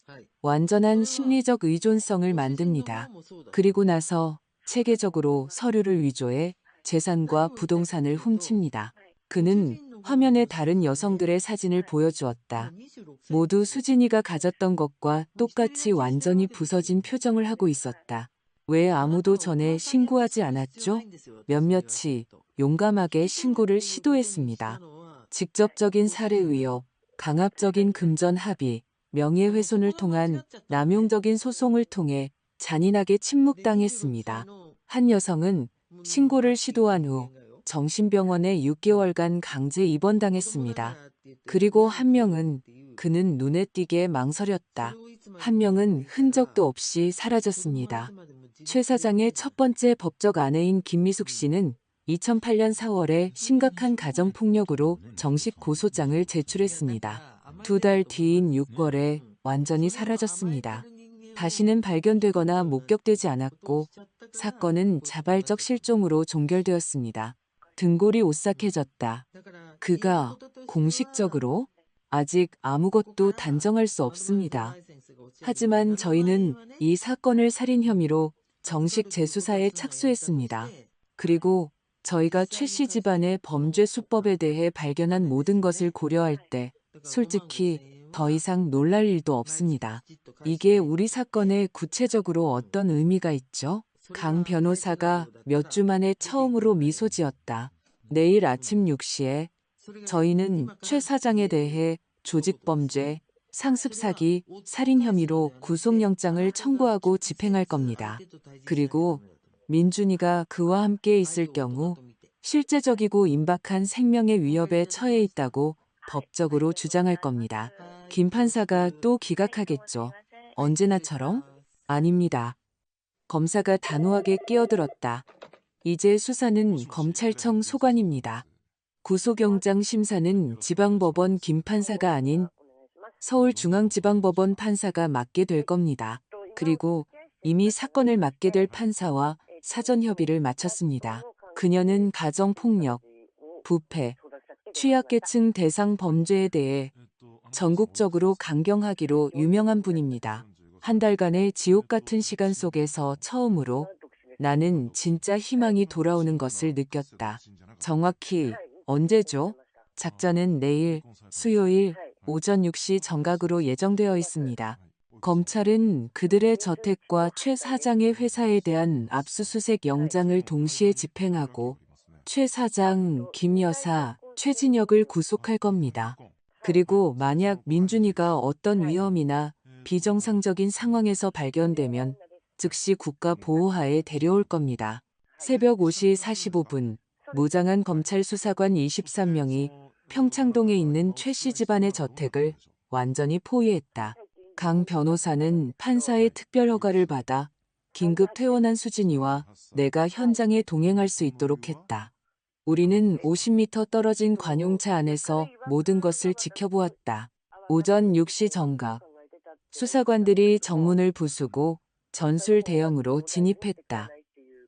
[SPEAKER 1] 완전한 심리적 의존성을 만듭니다. 그리고 나서 체계적으로 서류를 위조해 재산과 부동산을 훔칩니다. 그는 화면에 다른 여성들의 사진을 보여주었다. 모두 수진이가 가졌던 것과 똑같이 완전히 부서진 표정을 하고 있었다. 왜 아무도 전에 신고하지 않았죠? 몇몇이 용감하게 신고를 시도했습니다. 직접적인 살해 위협, 강압적인 금전 합의, 명예훼손을 통한 남용적인 소송을 통해 잔인하게 침묵당했습니다. 한 여성은 신고를 시도한 후 정신병원에 6개월간 강제 입원당했습니다. 그리고 한 명은 그는 눈에 띄게 망설였다. 한 명은 흔적도 없이 사라졌습니다. 최 사장의 첫 번째 법적 아내인 김미숙 씨는 2008년 4월에 심각한 가정폭력으로 정식 고소장을 제출했습니다. 2달 뒤인 6월에 완전히 사라졌습니다. 다시는 발견되거나 목격되지 않았고 사건은 자발적 실종으로 종결되었습니다. 등골이 오싹해졌다. 그가 공식적으로 아직 아무것도 단정할 수 없습니다. 하지만 저희는 이 사건을 살인 혐의로 정식 재수사에 착수했습니다. 그리고 저희가 최 씨 집안의 범죄 수법에 대해 발견한 모든 것을 고려할 때 솔직히 더 이상 놀랄 일도 없습니다. 이게 우리 사건에 구체적으로 어떤 의미가 있죠? 강 변호사가 몇 주 만에 처음으로 미소 지었다. 내일 아침 6시에 저희는 최 사장에 대해 조직범죄, 상습사기, 살인 혐의로 구속영장을 청구하고 집행할 겁니다. 그리고 민준이가 그와 함께 있을 경우 실제적이고 임박한 생명의 위협에 처해 있다고 법적으로 주장할 겁니다. 김 판사가 또 기각하겠죠. 언제나처럼? 아닙니다. 검사가 단호하게 끼어들었다. 이제 수사는 검찰청 소관입니다. 구속영장 심사는 지방법원 김 판사가 아닌 서울중앙지방법원 판사가 맡게 될 겁니다. 그리고 이미 사건을 맡게 될 판사와 사전 협의를 마쳤습니다. 그녀는 가정폭력, 부패, 취약계층 대상 범죄에 대해 전국적으로 강경하기로 유명한 분입니다. 한 달간의 지옥 같은 시간 속에서 처음으로 나는 진짜 희망이 돌아오는 것을 느꼈다. 정확히 언제죠? 작전은 내일 수요일 오전 6시 정각으로 예정되어 있습니다. 검찰은 그들의 저택과 최 사장의 회사에 대한 압수수색 영장을 동시에 집행하고 최 사장, 김 여사, 최진혁을 구속할 겁니다. 그리고 만약 민준이가 어떤 위험이나 비정상적인 상황에서 발견되면 즉시 국가 보호하에 데려올 겁니다. 새벽 5시 45분 무장한 검찰 수사관 23명이 평창동에 있는 최 씨 집안의 저택을 완전히 포위했다. 강 변호사는 판사의 특별 허가를 받아 긴급 퇴원한 수진이와 내가 현장에 동행할 수 있도록 했다. 우리는 50m 떨어진 관용차 안에서 모든 것을 지켜보았다. 오전 6시 정각. 수사관들이 정문을 부수고 전술 대형으로 진입했다.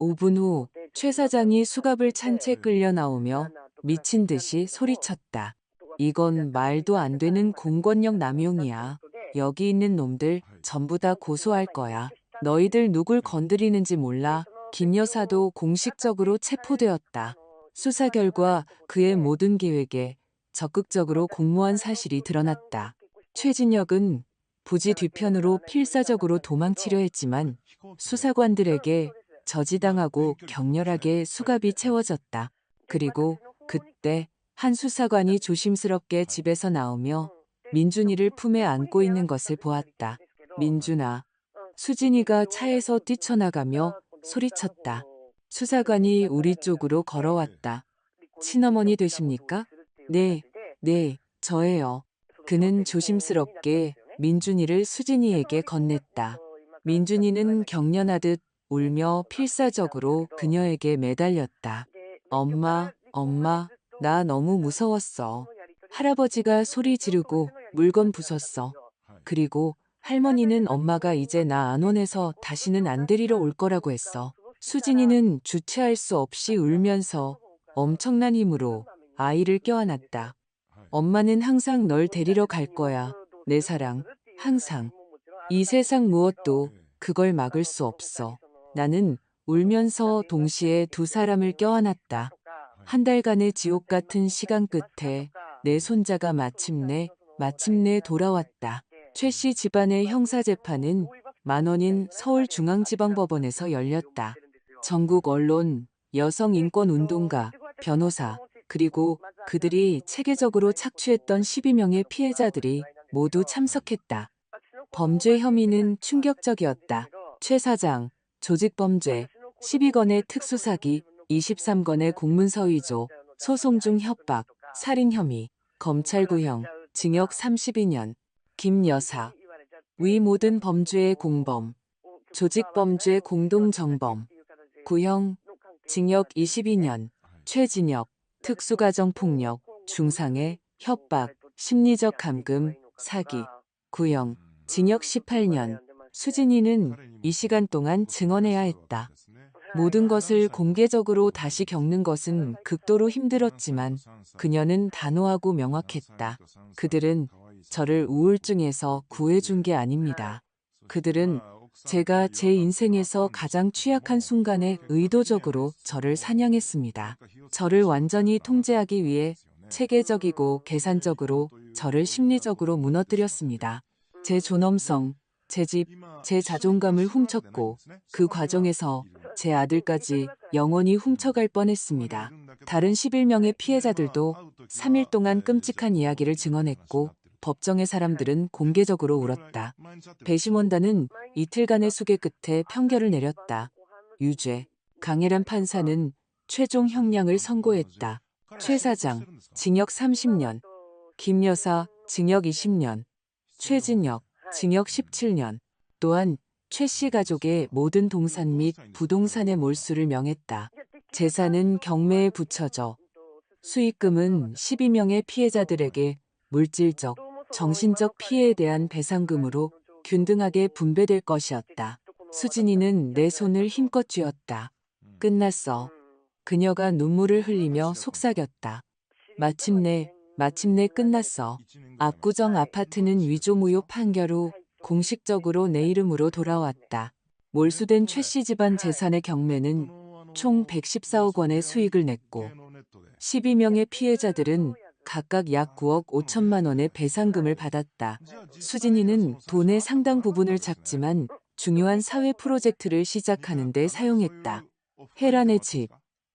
[SPEAKER 1] 5분 후 최 사장이 수갑을 찬 채 끌려 나오며 미친 듯이 소리쳤다. 이건 말도 안 되는 공권력 남용이야. 여기 있는 놈들 전부 다 고소할 거야. 너희들 누굴 건드리는지 몰라. 김 여사도 공식적으로 체포되었다. 수사 결과 그의 모든 계획에 적극적으로 공모한 사실이 드러났다. 최진혁은 부지 뒤편으로 필사적으로 도망치려 했지만 수사관들에게 저지당하고 격렬하게 수갑이 채워졌다. 그리고 그때 한 수사관이 조심스럽게 집에서 나오며 민준이를 품에 안고 있는 것을 보았다. 민준아. 수진이가 차에서 뛰쳐나가며 소리쳤다. 수사관이 우리 쪽으로 걸어왔다. 친어머니 되십니까? 네, 네, 저예요. 그는 조심스럽게 민준이를 수진이에게 건넸다. 민준이는 경련하듯 울며 필사적으로 그녀에게 매달렸다. 엄마, 엄마, 나 너무 무서웠어. 할아버지가 소리 지르고 물건 부쉈어. 그리고 할머니는 엄마가 이제 나 안원에서 다시는 안 데리러 올 거라고 했어. 수진이는 주체할 수 없이 울면서 엄청난 힘으로 아이를 껴안았다. 엄마는 항상 널 데리러 갈 거야. 내 사랑, 항상. 이 세상 무엇도 그걸 막을 수 없어. 나는 울면서 동시에 두 사람을 껴안았다. 한 달간의 지옥 같은 시간 끝에 내 손자가 마침내 돌아왔다. 최 씨 집안의 형사재판은 만원인 서울중앙지방법원에서 열렸다. 전국 언론, 여성인권운동가, 변호사, 그리고 그들이 체계적으로 착취했던 12명의 피해자들이 모두 참석했다. 범죄 혐의는 충격적이었다. 최 사장, 조직범죄, 12건의 특수사기, 23건의 공문서위조, 소송 중 협박, 살인 혐의, 검찰 구형, 징역 32년. 김 여사, 위 모든 범죄의 공범, 조직범죄 공동정범, 구형, 징역 22년. 최진혁, 특수가정폭력, 중상해, 협박, 심리적 감금, 사기, 구형, 징역 18년. 수진이는 이 시간 동안 증언해야 했다. 모든 것을 공개적으로 다시 겪는 것은 극도로 힘들었지만 그녀는 단호하고 명확했다. 그들은 저를 우울증에서 구해준 게 아닙니다. 그들은 제가 제 인생에서 가장 취약한 순간에 의도적으로 저를 사냥했습니다. 저를 완전히 통제하기 위해 체계적이고 계산적으로 저를 심리적으로 무너뜨렸습니다. 제 존엄성, 제 집, 제 자존감을 훔쳤고 그 과정에서 제 아들까지 영원히 훔쳐갈 뻔했습니다. 다른 11명의 피해자들도 3일 동안 끔찍한 이야기를 증언했고 법정의 사람들은 공개적으로 울었다. 배심원단은 이틀간의 수계 끝에 판결을 내렸다. 유죄. 강혜란 판사는 최종 형량을 선고했다. 최 사장, 징역 30년. 김 여사, 징역 20년. 최진혁, 징역 17년. 또한 최 씨 가족의 모든 동산 및 부동산의 몰수를 명했다. 재산은 경매에 붙여져 수익금은 12명의 피해자들에게 물질적, 정신적 피해에 대한 배상금으로 균등하게 분배될 것이었다. 수진이는 내 손을 힘껏 쥐었다. 끝났어. 그녀가 눈물을 흘리며 속삭였다. 마침내 끝났어. 압구정 아파트는 위조무효 판결 후 공식적으로 내 이름으로 돌아왔다. 몰수된 최 씨 집안 재산의 경매는 총 114억 원의 수익을 냈고 12명의 피해자들은 각각 약 9억 5천만 원의 배상금을 받았다. 수진이는 돈의 상당 부분을 작지만 중요한 사회 프로젝트를 시작하는 데 사용했다. 혜란의 집.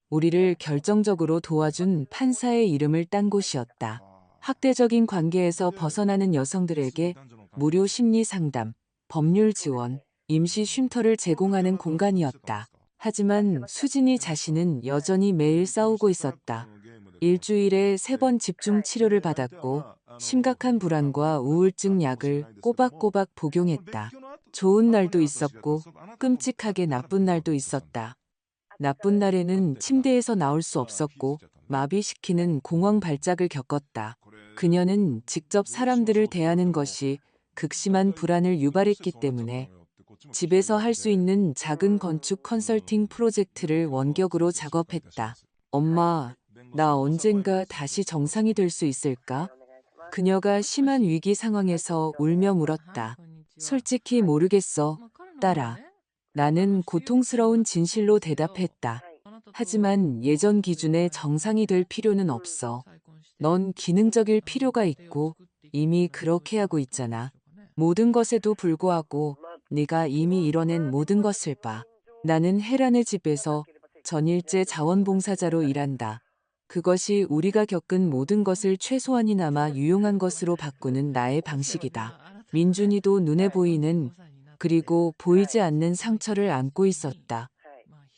[SPEAKER 1] 우리를 결정적으로 도와준 판사의 이름을 딴 곳이었다. 학대적인 관계에서 벗어나는 여성들에게 무료 심리 상담, 법률 지원, 임시 쉼터를 제공하는 공간이었다. 하지만 수진이 자신은 여전히 매일 싸우고 있었다. 일주일에 3번 집중 치료를 받았고 심각한 불안과 우울증 약을 꼬박꼬박 복용했다. 좋은 날도 있었고 끔찍하게 나쁜 날도 있었다. 나쁜 날에는 침대에서 나올 수 없었고 마비시키는 공황 발작을 겪었다. 그녀는 직접 사람들을 대하는 것이 극심한 불안을 유발했기 때문에 집에서 할 수 있는 작은 건축 컨설팅 프로젝트를 원격으로 작업했다. 엄마, 나 언젠가 다시 정상이 될 수 있을까? 그녀가 심한 위기 상황에서 울며 물었다. 솔직히 모르겠어, 딸아. 나는 고통스러운 진실로 대답했다. 하지만 예전 기준의 정상이 될 필요는 없어. 넌 기능적일 필요가 있고 이미 그렇게 하고 있잖아. 모든 것에도 불구하고 네가 이미 이뤄낸 모든 것을 봐. 나는 헤란의 집에서 전일제 자원봉사자로 일한다. 그것이 우리가 겪은 모든 것을 최소한이나마 유용한 것으로 바꾸는 나의 방식이다. 민준이도 눈에 보이는 그리고 보이지 않는 상처를 안고 있었다.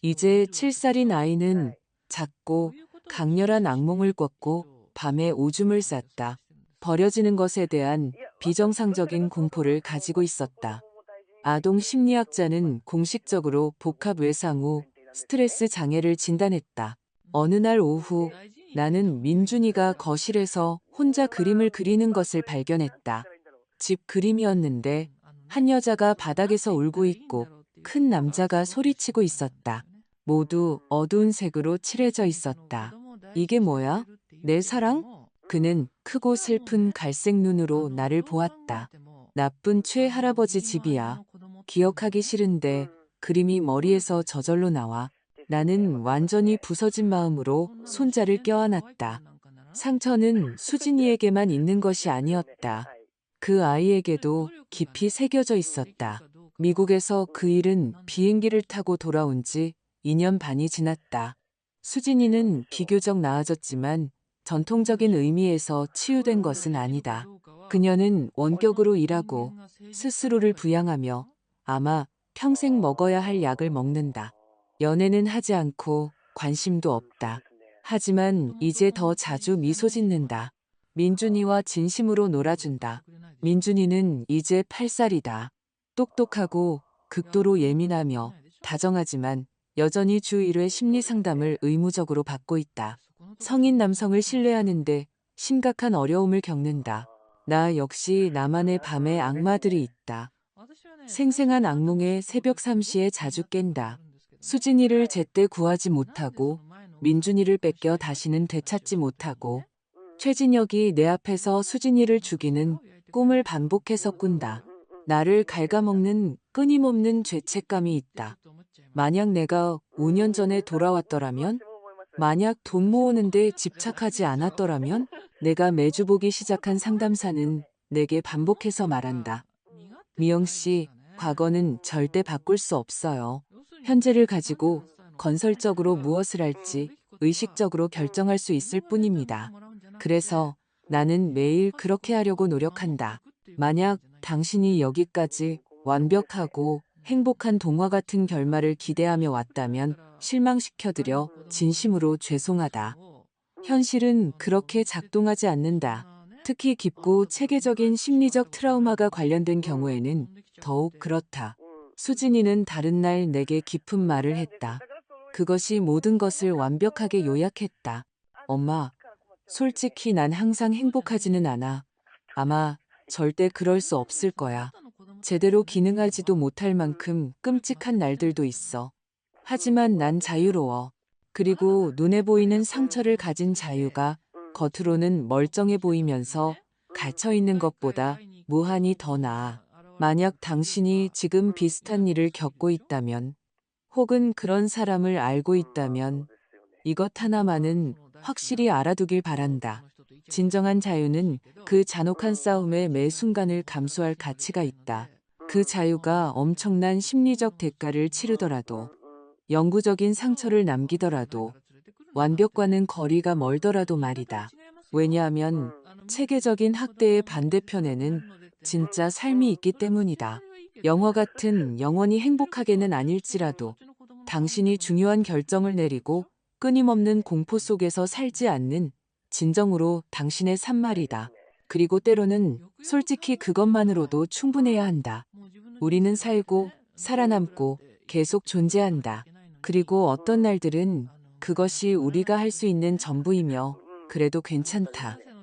[SPEAKER 1] 이제 7살인 아이는 작고 강렬한 악몽을 꿨고 밤에 오줌을 쌌다. 버려지는 것에 대한 비정상적인 공포를 가지고 있었다. 아동 심리학자는 공식적으로 복합 외상 후 스트레스 장애를 진단했다. 어느 날 오후 나는 민준이가 거실에서 혼자 그림을 그리는 것을 발견했다. 집 그림이었는데 한 여자가 바닥에서 울고 있고 큰 남자가 소리치고 있었다. 모두 어두운 색으로 칠해져 있었다. 이게 뭐야? 내 사랑? 그는 크고 슬픈 갈색 눈으로 나를 보았다. 나쁜 최할아버지 집이야. 기억하기 싫은데 그림이 머리에서 저절로 나와. 나는 완전히 부서진 마음으로 손자를 껴안았다. 상처는 수진이에게만 있는 것이 아니었다. 그 아이에게도 깊이 새겨져 있었다. 미국에서 그 일은 비행기를 타고 돌아온 지 2년 반이 지났다. 수진이는 비교적 나아졌지만 전통적인 의미에서 치유된 것은 아니다. 그녀는 원격으로 일하고 스스로를 부양하며 아마 평생 먹어야 할 약을 먹는다. 연애는 하지 않고 관심도 없다. 하지만 이제 더 자주 미소 짓는다. 민준이와 진심으로 놀아준다. 민준이는 이제 8살이다. 똑똑하고 극도로 예민하며 다정하지만 여전히 주 1회 심리 상담을 의무적으로 받고 있다. 성인 남성을 신뢰하는데 심각한 어려움을 겪는다. 나 역시 나만의 밤에 악마들이 있다. 생생한 악몽에 새벽 3시에 자주 깬다. 수진이를 제때 구하지 못하고 민준이를 뺏겨 다시는 되찾지 못하고 최진혁이 내 앞에서 수진이를 죽이는 꿈을 반복해서 꾼다. 나를 갉아먹는 끊임없는 죄책감이 있다. 만약 내가 5년 전에 돌아왔더라면? 만약 돈 모으는데 집착하지 않았더라면? 내가 매주 보기 시작한 상담사는 내게 반복해서 말한다. 미영 씨, 과거는 절대 바꿀 수 없어요. 현재를 가지고 건설적으로 무엇을 할지 의식적으로 결정할 수 있을 뿐입니다. 그래서 나는 매일 그렇게 하려고 노력한다. 만약 당신이 여기까지 완벽하고 행복한 동화 같은 결말을 기대하며 왔다면 실망시켜드려 진심으로 죄송하다. 현실은 그렇게 작동하지 않는다. 특히 깊고 체계적인 심리적 트라우마가 관련된 경우에는 더욱 그렇다. 수진이는 다른 날 내게 깊은 말을 했다. 그것이 모든 것을 완벽하게 요약했다. 엄마, 솔직히 난 항상 행복하지는 않아. 아마 절대 그럴 수 없을 거야. 제대로 기능하지도 못할 만큼 끔찍한 날들도 있어. 하지만 난 자유로워. 그리고 눈에 보이는 상처를 가진 자유가 겉으로는 멀쩡해 보이면서 갇혀 있는 것보다 무한히 더 나아. 만약 당신이 지금 비슷한 일을 겪고 있다면, 혹은 그런 사람을 알고 있다면, 이것 하나만은 확실히 알아두길 바란다. 진정한 자유는 그 잔혹한 싸움의 매 순간을 감수할 가치가 있다. 그 자유가 엄청난 심리적 대가를 치르더라도, 영구적인 상처를 남기더라도, 완벽과는 거리가 멀더라도 말이다. 왜냐하면 체계적인 학대의 반대편에는 진짜 삶이 있기 때문이다. 영화 같은 영원히 행복하게는 아닐지라도 당신이 중요한 결정을 내리고 끊임없는 공포 속에서 살지 않는 진정으로 당신의 산말이다. 그리고 때로는 솔직히 그것만으로도 충분해야 한다. 우리는 살고 살아남고 계속 존재한다. 그리고 어떤 날들은 그것이 우리가 할 수 있는 전부이며 그래도 괜찮다.